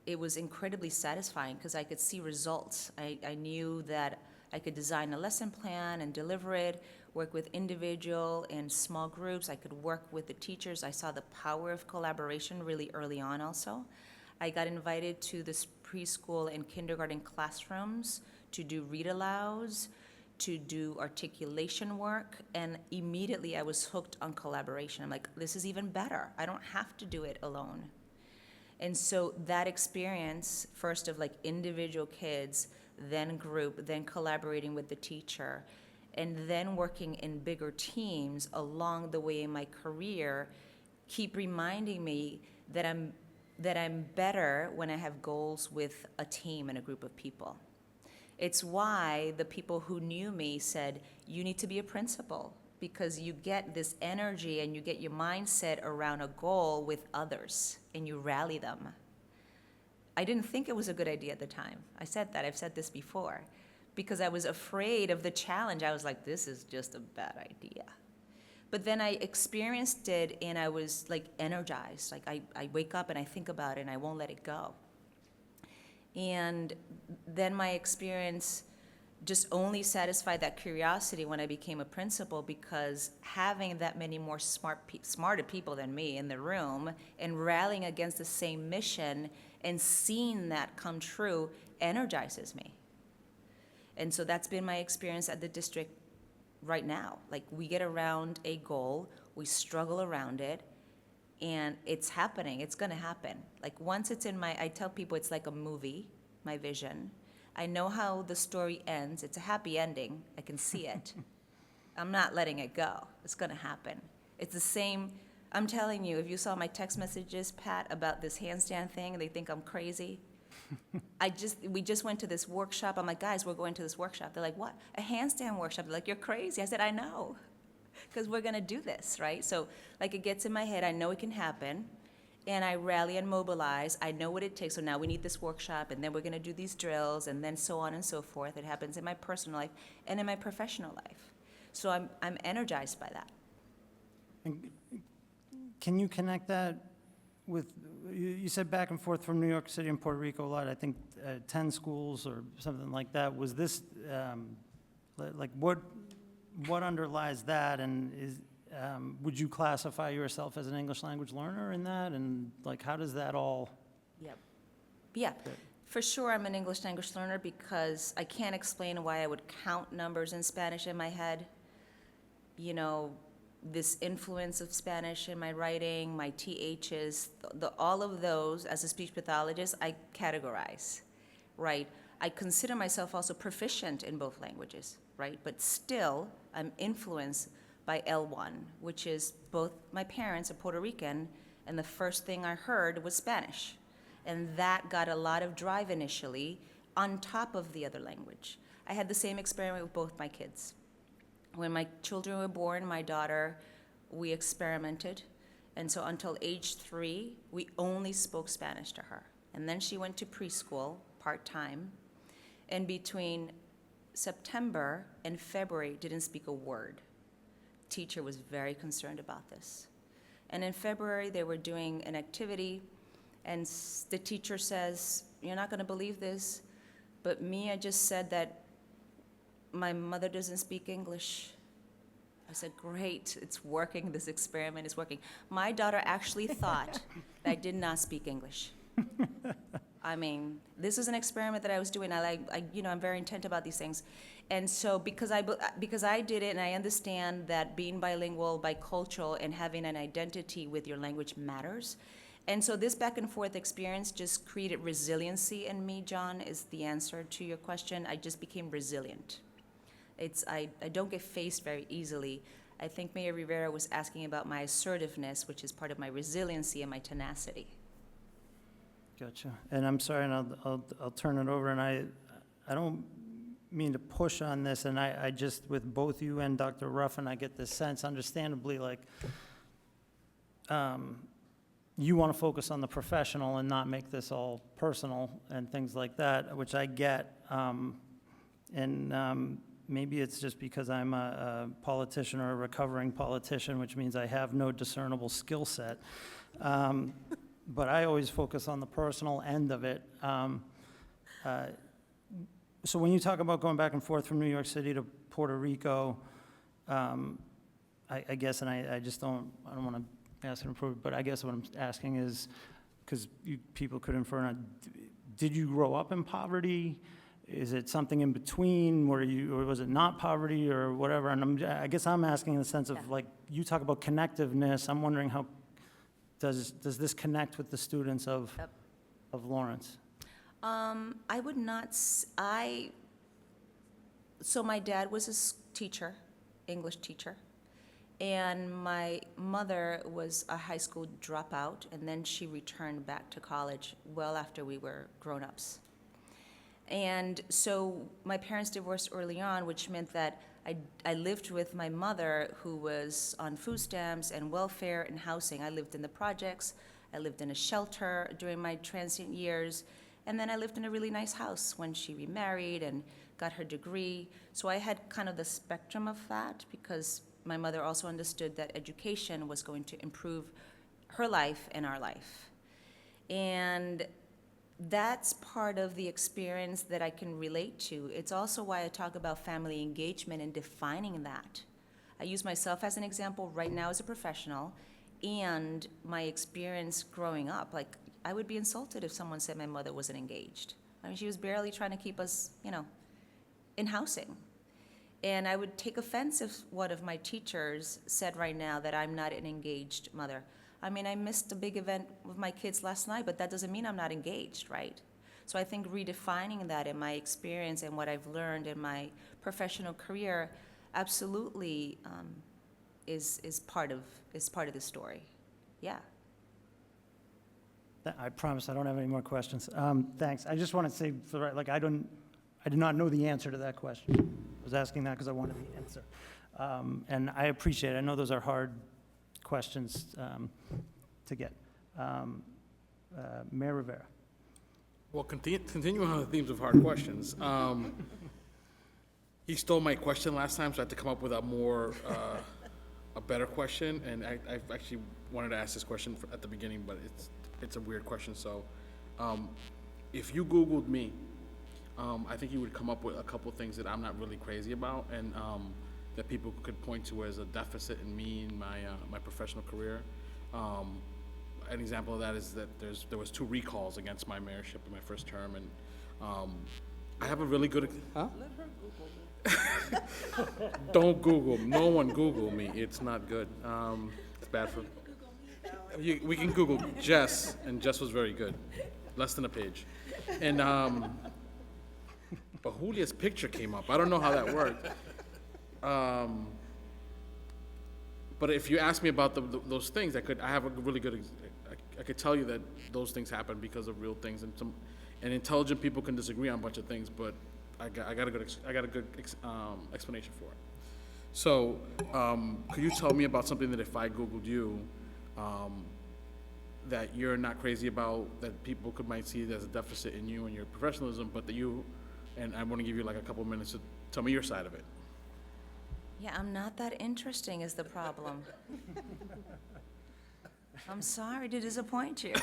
it was incredibly satisfying because I could see results. I knew that I could design a lesson plan and deliver it, work with individual and small groups. I could work with the teachers. I saw the power of collaboration really early on also. I got invited to the preschool and kindergarten classrooms to do read-alouds, to do articulation work, and immediately I was hooked on collaboration. I'm like, this is even better. I don't have to do it alone. And so that experience, first of like individual kids, then group, then collaborating with the teacher, and then working in bigger teams along the way in my career keep reminding me that I'm better when I have goals with a team and a group of people. It's why the people who knew me said, you need to be a principal, because you get this energy and you get your mindset around a goal with others and you rally them. I didn't think it was a good idea at the time. I said that, I've said this before, because I was afraid of the challenge. I was like, this is just a bad idea. But then I experienced it and I was like energized. Like I wake up and I think about it and I won't let it go. And then my experience just only satisfied that curiosity when I became a principal, because having that many more smarter people than me in the room and rallying against the same mission and seeing that come true energizes me. And so that's been my experience at the district right now. Like, we get around a goal, we struggle around it, and it's happening, it's gonna happen. Like, once it's in I tell people it's like a movie, my vision. I know how the story ends, it's a happy ending, I can see it. I'm not letting it go, it's gonna happen. It's the same, I'm telling you, if you saw my text messages, Pat, about this handstand thing, they think I'm crazy. We just went to this workshop. I'm like, guys, we're going to this workshop. They're like, what? A handstand workshop? They're like, you're crazy. I said, I know, because we're going to do this, right? So, like, it gets in my head. I know it can happen, and I rally and mobilize. I know what it takes. So now we need this workshop, and then we're going to do these drills, and then so on and so forth. It happens in my personal life and in my professional life. So I'm energized by that. And can you connect that with, you said back and forth from New York City and Puerto Rico a lot, I think 10 schools or something like that. Was this, like, what underlies that, and would you classify yourself as an English language learner in that, and like, how does that all? Yep. Yeah, for sure I'm an English language learner, because I can't explain why I would count numbers in Spanish in my head. You know, this influence of Spanish in my writing, my THs, all of those, as a speech pathologist, I categorize, right? I consider myself also proficient in both languages, right? But still, I'm influenced by L1, which is both my parents are Puerto Rican, and the first thing I heard was Spanish. And that got a lot of drive initially on top of the other language. I had the same experiment with both my kids. When my children were born, my daughter, we experimented. And so until age 3, we only spoke Spanish to her. And then she went to preschool part-time. And between September and February, didn't speak a word. Teacher was very concerned about this. And in February, they were doing an activity, and the teacher says, you're not gonna believe this, but Mia just said that my mother doesn't speak English. I said, great, it's working, this experiment is working. My daughter actually thought that I did not speak English. I mean, this is an experiment that I was doing. I'm very intent about these things. And so because I did it, and I understand that being bilingual, bicultural, and having an identity with your language matters. And so this back and forth experience just created resiliency in me, John, is the answer to your question. I just became resilient. I don't get faced very easily. I think Mayor Rivera was asking about my assertiveness, which is part of my resiliency and my tenacity. Gotcha. And I'm sorry, and I'll turn it over, and I don't mean to push on this, and I just, with both you and Dr. Ruffin, I get this sense, understandably, like, you want to focus on the professional and not make this all personal and things like that, which I get. Maybe it's just because I'm a politician or a recovering politician, which means I have no discernible skill set. But I always focus on the personal end of it. So when you talk about going back and forth from New York City to Puerto Rico, I guess, and I don't want to ask and approve, but I guess what I'm asking is, because people could infer, did you grow up in poverty? Is it something in between, or was it not poverty or whatever? And I guess I'm asking in the sense of, like, you talk about connectiveness. I'm wondering how does this connect with the students of Lawrence? I would not, so my dad was teacher, English teacher. And my mother was a high school dropout, and then she returned back to college well after we were grown-ups. And so my parents divorced early on, which meant that I lived with my mother, who was on food stamps and welfare and housing. I lived in the projects, I lived in a shelter during my transient years, and then I lived in a really nice house when she remarried and got her degree. So I had kind of the spectrum of that, because my mother also understood that education was going to improve her life and our life. And that's part of the experience that I can relate to. It's also why I talk about family engagement and defining that. I use myself as an example right now as a professional, and my experience growing up. Like, I would be insulted if someone said my mother wasn't engaged. I mean, she was barely trying to keep us, in housing. And I would take offense if one of my teachers said right now that I'm not an engaged mother. I mean, I missed a big event with my kids last night, but that doesn't mean I'm not engaged, right? So I think redefining that in my experience and what I've learned in my professional career absolutely is part of the story. Yeah. I promise I don't have any more questions. Thanks. I just want to say, for the right, like, I did not know the answer to that question. I was asking that because I wanted the answer. And I appreciate it. I know those are hard questions to get. Mayor Rivera. Well, continuing on the themes of hard questions, he stole my question last time, so I had to come up with a better question, and I actually wanted to ask this question at the beginning, but it's a weird question. So, if you Googled me, I think you would come up with a couple things that I'm not really crazy about, and that people could point to as a deficit in me in my professional career. An example of that is that there was 2 recalls against my mayorship in my first term, and I have a really good. Huh? Let her Google it. Don't Google. No one Google me. It's not good. It's bad for. We can Google Jess, and Jess was very good. Less than a page, and but Julia's picture came up. I don't know how that worked. But if you ask me about those things, I have a really good. I could tell you that those things happen because of real things, and intelligent people can disagree on a bunch of things, but I got a good explanation for it. So, could you tell me about something that if I Googled you, that you're not crazy about, that people might see as a deficit in you and your professionalism, but that you, and I want to give you like a couple minutes to tell me your side of it. Yeah, I'm not that interesting is the problem. I'm sorry to disappoint you.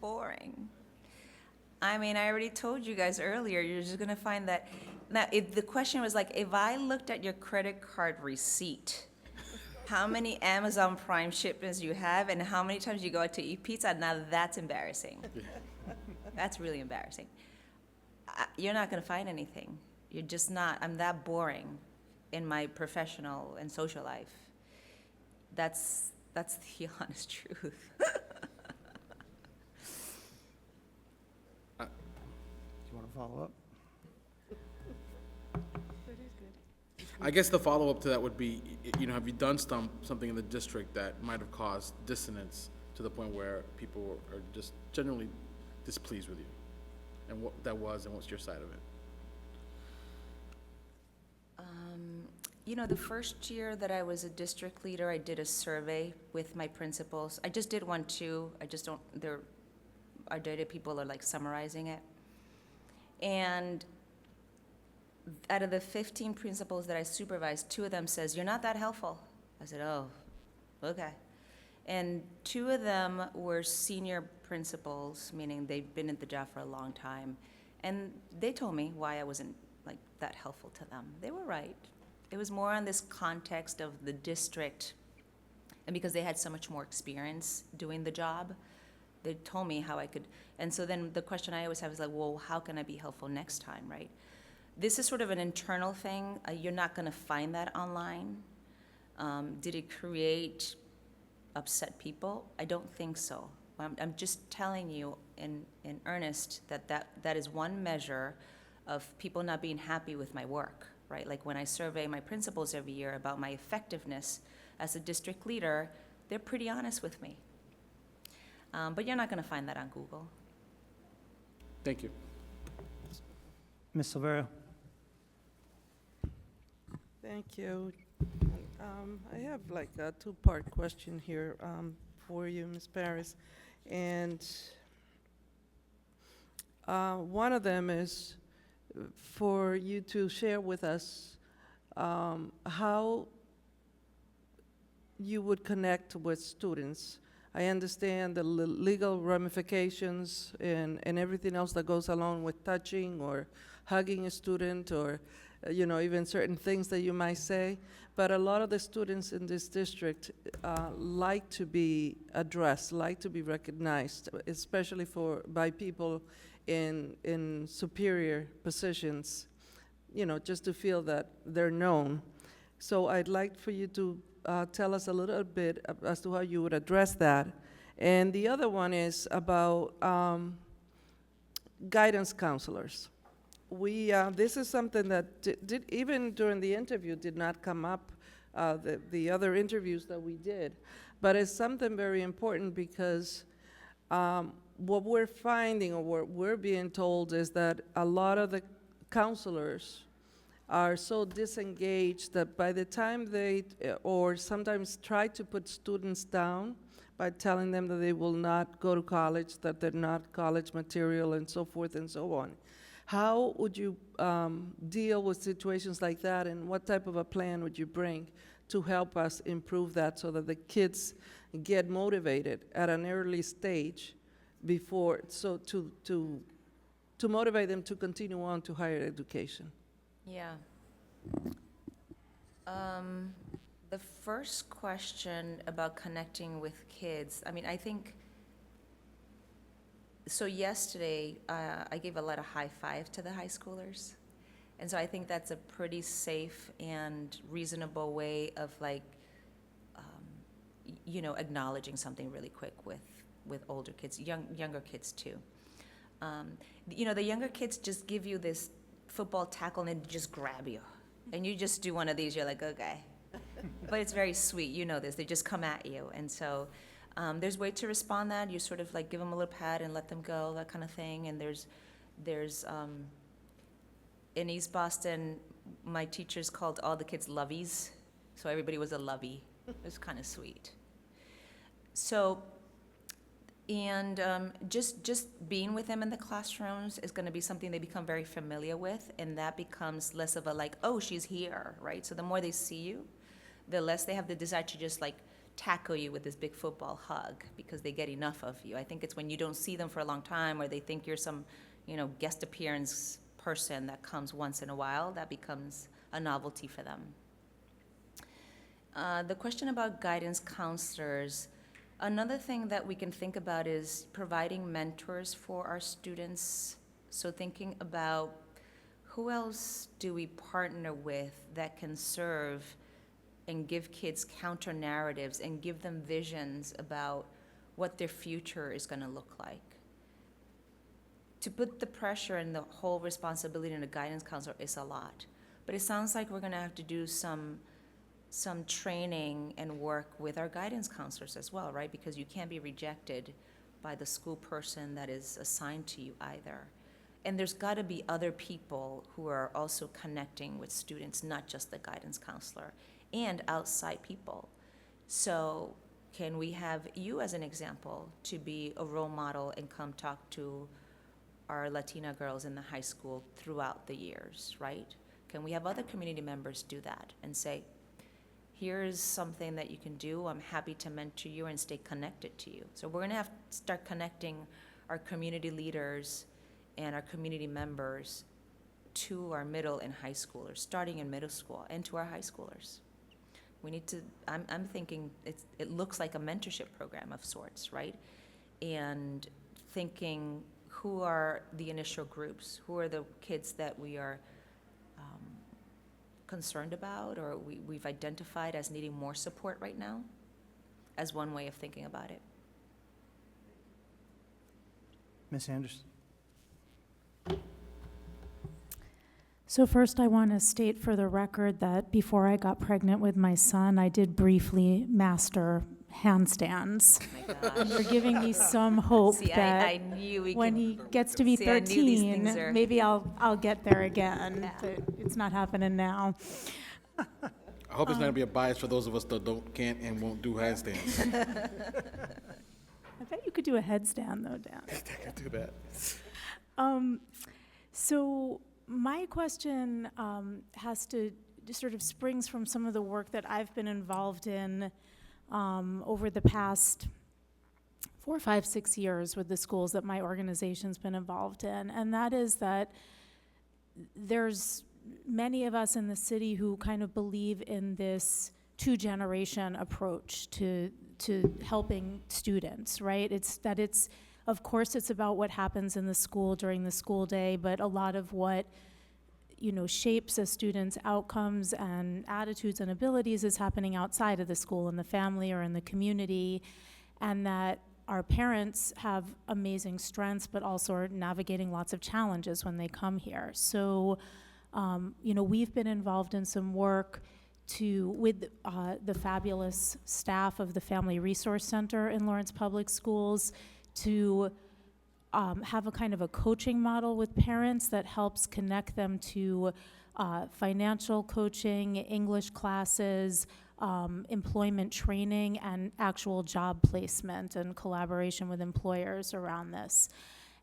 Boring. I mean, I already told you guys earlier, you're just gonna find that. Now, if the question was like, if I looked at your credit card receipt, how many Amazon Prime shipments you have and how many times you go out to eat pizza, now that's embarrassing. That's really embarrassing. You're not gonna find anything. You're just not. I'm that boring in my professional and social life. That's the honest truth. Do you want to follow up? I guess the follow-up to that would be, have you done something in the district that might have caused dissonance to the point where people are just generally displeased with you? And what that was, and what's your side of it? The first year that I was a district leader, I did a survey with my principals. I just did one too. Our data people are like summarizing it. And out of the 15 principals that I supervised, 2 of them says, "You're not that helpful." I said, "Oh, okay." And 2 of them were senior principals, meaning they've been at the job for a long time. And they told me why I wasn't like that helpful to them. They were right. It was more on this context of the district, and because they had so much more experience doing the job, they told me how I could. And so then the question I always have is like, well, how can I be helpful next time, right? This is sort of an internal thing. You're not going to find that online. Did it create upset people? I don't think so. I'm just telling you in earnest that is one measure of people not being happy with my work. right? Like when I survey my principals every year about my effectiveness as a district leader, they're pretty honest with me. But you're not going to find that on Google. Thank you. Ms. Silverio? Thank you. I have like a two-part question here for you, Ms. Paris. And one of them is for you to share with us how you would connect with students. I understand the legal ramifications and everything else that goes along with touching or hugging a student or even certain things that you might say. But a lot of the students in this district like to be addressed, like to be recognized, especially by people in superior positions, just to feel that they're known. So I'd like for you to tell us a little bit as to how you would address that. And the other one is about guidance counselors. This is something that did even during the interview did not come up, the other interviews that we did, but it's something very important because what we're finding or what we're being told is that a lot of the counselors are so disengaged that by the time they, or sometimes try to put students down by telling them that they will not go to college, that they're not college material, and so forth and so on. How would you deal with situations like that, and what type of a plan would you bring to help us improve that so that the kids get motivated at an early stage before, so to motivate them to continue on to higher education? Yeah. The first question about connecting with kids, I mean, I think, so yesterday, I gave a lot of high five to the high schoolers. And so I think that's a pretty safe and reasonable way of acknowledging something really quick with older kids, younger kids too. The younger kids just give you this football tackle and just grab you. And you just do one of these, you're like, okay. But it's very sweet, you know this, they just come at you. And so there's a way to respond that. You sort of like give them a little pat and let them go, that kind of thing. And there's in East Boston, my teachers called all the kids lovies. So everybody was a lovey. It was kind of sweet. So, and just being with them in the classrooms is going to be something they become very familiar with, and that becomes less of a like, oh, she's here, right? So the more they see you, the less they have the desire to just like tackle you with this big football hug because they get enough of you. I think it's when you don't see them for a long time or they think you're some, guest appearance person that comes once in a while, that becomes a novelty for them. The question about guidance counselors, another thing that we can think about is providing mentors for our students. So thinking about who else do we partner with that can serve and give kids counter narratives and give them visions about what their future is going to look like. To put the pressure and the whole responsibility on a guidance counselor is a lot. But it sounds like we're going to have to do some training and work with our guidance counselors as well, right? Because you can't be rejected by the school person that is assigned to you either. And there's got to be other people who are also connecting with students, not just the guidance counselor, and outside people. So can we have you as an example to be a role model and come talk to our Latina girls in the high school throughout the years, right? Can we have other community members do that and say, here's something that you can do. I'm happy to mentor you and stay connected to you. So we're going to have to start connecting our community leaders and our community members to our middle and high schoolers, starting in middle school, and to our high schoolers. We need to, I'm thinking it looks like a mentorship program of sorts, right? And thinking, who are the initial groups? Who are the kids that we are concerned about or we've identified as needing more support right now, as one way of thinking about it. Ms. Anderson? So first, I want to state for the record that before I got pregnant with my son, I did briefly master handstands. Oh my gosh. You're giving me some hope See, that I knew we when could. he gets to be See, I knew these 13, things are- maybe I'll get there again. But it's not happening now. I hope it's not gonna be a bias for those of us that can't and won't do handstands. I bet you could do a headstand though, Dan. I could do that. So my question has to sort of springs from some of the work that I've been involved in over the past 4, 5, 6 years with the schools that my organization's been involved in, and that is that there's many of us in the city who kind of believe in this two-generation approach to helping students, right? Of course, it's about what happens in the school during the school day, but a lot of what, shapes a student's outcomes and attitudes and abilities is happening outside of the school, in the family or in the community, and that our parents have amazing strengths, but also are navigating lots of challenges when they come here. So, we've been involved in some work with the fabulous staff of the Family Resource Center in Lawrence Public Schools to have a kind of a coaching model with parents that helps connect them to financial coaching, English classes, employment training, and actual job placement and collaboration with employers around this.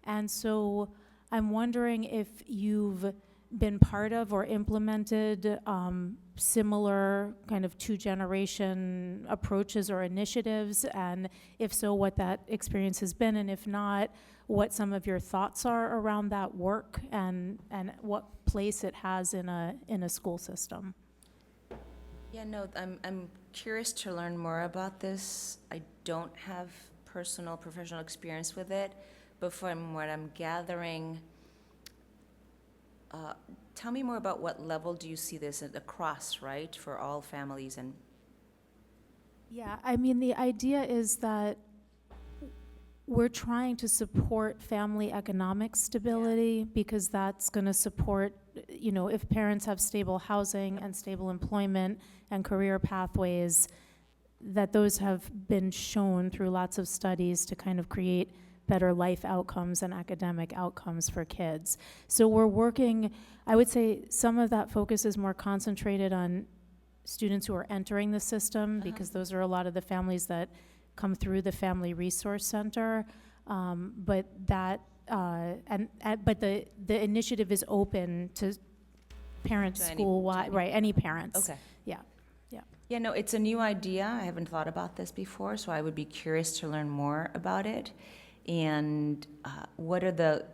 And so I'm wondering if you've been part of or implemented similar kind of two-generation approaches or initiatives, and if so, what that experience has been, and if not, what some of your thoughts are around that work and what place it has in a school system. Yeah, no, I'm curious to learn more about this. I don't have personal professional experience with it, but from what I'm gathering, tell me more about what level do you see this across, right, for all families and. Yeah, I mean, the idea is that we're trying to support family economic stability because that's going to support, if parents have stable housing and stable employment and career pathways, that those have been shown through lots of studies to kind of create better life outcomes and academic outcomes for kids. So we're working, I would say some of that focus is more concentrated on students who are entering the system because those are a lot of the families that come through the Family Resource Center, but the initiative is open to parents To any- school-wide, right, any parents. Okay. Yeah. Yeah, no, it's a new idea. I haven't thought about this before, so I would be curious to learn more about it. And what are the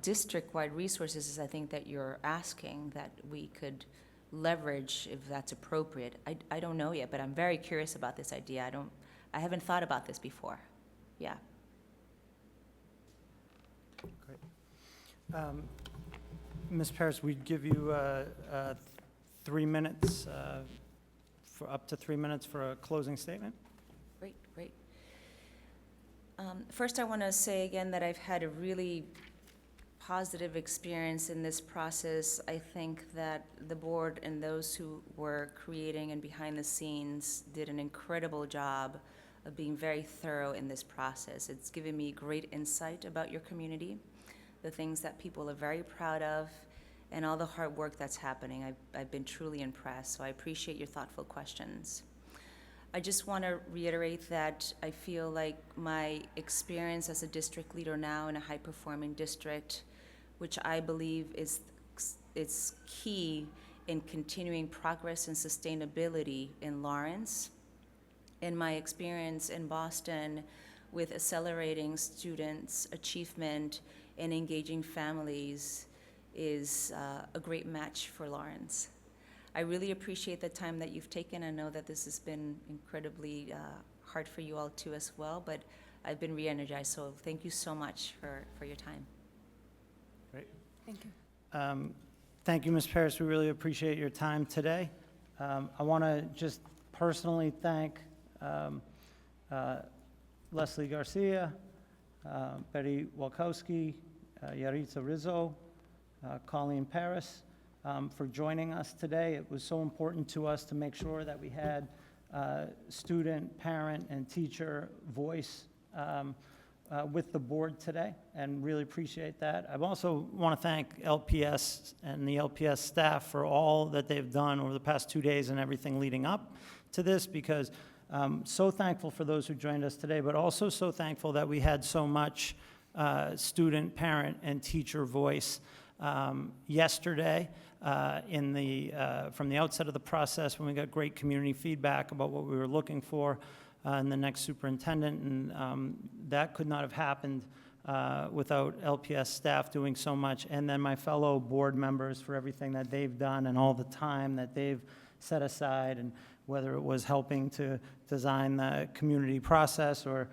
district-wide resources, I think, that you're asking that we could leverage if that's appropriate? I don't know yet, but I'm very curious about this idea. I haven't thought about this before. Yeah. Great. Ms. Paris, we'd give you 3 minutes, for up to 3 minutes for a closing statement. Great. First, I want to say again that I've had a really positive experience in this process. I think that the board and those who were creating and behind the scenes did an incredible job of being very thorough in this process. It's given me great insight about your community, the things that people are very proud of, and all the hard work that's happening. I've been truly impressed, so I appreciate your thoughtful questions. I just want to reiterate that I feel like my experience as a district leader now in a high-performing district, which I believe is key in continuing progress and sustainability in Lawrence, and my experience in Boston with accelerating students' achievement and engaging families is a great match for Lawrence. I really appreciate the time that you've taken. I know that this has been incredibly hard for you all too as well, but I've been re-energized, so thank you so much for your time. Great. Thank you. Thank you, Ms. Paris. We really appreciate your time today. I want to just personally thank Leslie Garcia, Betty Walkowski, Yaritza Rizzo, Colleen Paris, for joining us today. It was so important to us to make sure that we had student, parent, and teacher voice with the board today, and really appreciate that. I also want to thank LPS and the LPS staff for all that they've done over the past 2 days and everything leading up to this, because so thankful for those who joined us today, but also so thankful that we had so much student, parent, and teacher voice yesterday from the outset of the process, when we got great community feedback about what we were looking for in the next superintendent, and that could not have happened without LPS staff doing so much, and then my fellow board members for everything that they've done and all the time that they've set aside, and whether it was helping to design the community process or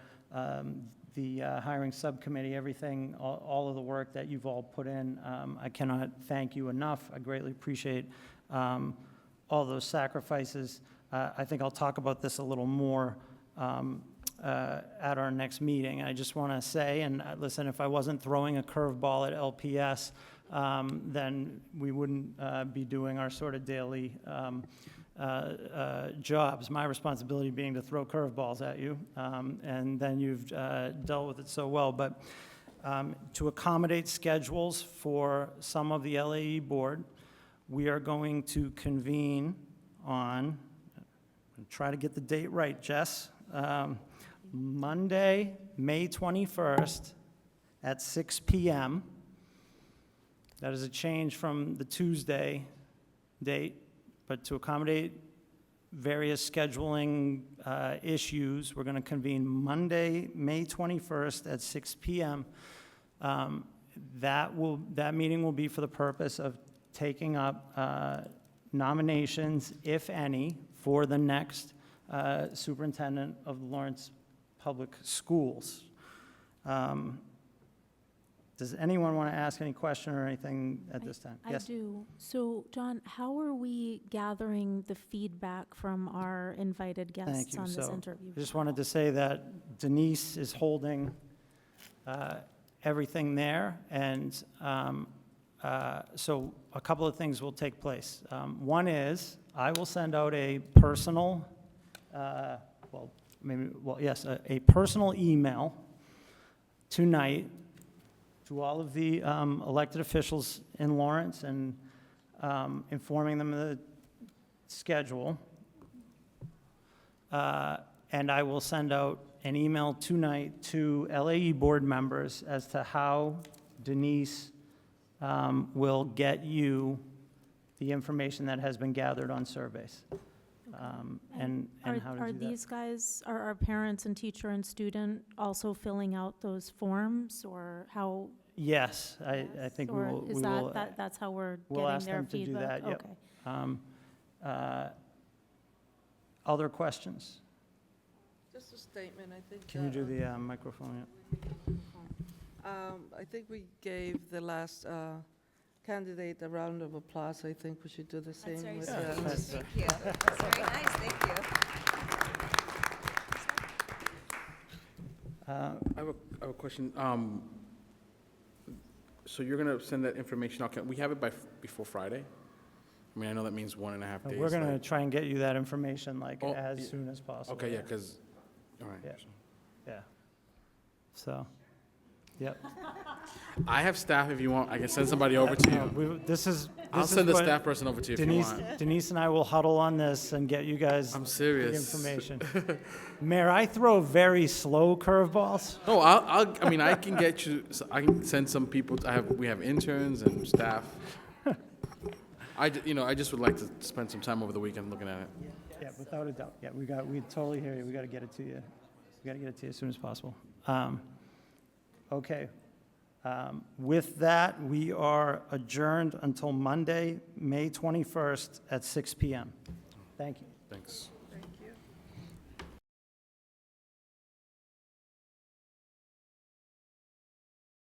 the hiring subcommittee, everything, all of the work that you've all put in. I cannot thank you enough. I greatly appreciate all those sacrifices. I think I'll talk about this a little more at our next meeting. I just want to say, and listen, if I wasn't throwing a curveball at LPS, then we wouldn't be doing our sort of daily jobs. My responsibility being to throw curveballs at you, and then you've dealt with it so well. But to accommodate schedules for some of the LAE board, we are going to convene on, try to get the date right, Jess, Monday, May 21st at 6 p.m. That is a change from the Tuesday date, but to accommodate various scheduling issues, we're going to convene Monday, May 21st at 6 p.m. That meeting will be for the purpose of taking up nominations, if any, for the next superintendent of Lawrence Public Schools. Does anyone want to ask any question or anything at this time? I do. So, John, how are we gathering the feedback from our invited guests on this interview? I just wanted to say that Denise is holding everything there, and so a couple of things will take place. One is I will send out a personal, a personal email tonight to all of the elected officials in Lawrence and informing them of the schedule. And I will send out an email tonight to LAE board members as to how Denise will get you the information that has been gathered on surveys. And how to do that. Are these guys, are our parents and teacher and student also filling out those forms, or how? Yes, I think we Or will. is that's how we're We'll getting ask their them to do feedback? that, yep. Okay. Other questions? Just a statement, I think. Can you do the microphone? I think we gave the last candidate a round of applause. I think we should do the same with Thank you. That's very nice, thank you. I have a question. So you're going to send that information out. Can we have it before Friday? I mean, I know that means 1.5 days. We're going to try and get you that information Oh, as soon as possible. Okay, yeah, because, all right. Yeah. Yeah. So, yep. I have staff if you want. I can send somebody over to you. I'll send the staff person over to you if you want. Denise and I will huddle on this and get you guys I'm the serious. information. Mayor, I throw very slow curveballs. No, I mean, I can get you, I can send some people, we have interns and staff. I just would like to spend some time over the weekend looking at it. Yeah, without a doubt. Yeah, we totally hear you. We got to get it to you. We got to get it to you as soon as possible. Okay. With that, we are adjourned until Monday, May 21st at 6 p.m. Thank you. Thanks.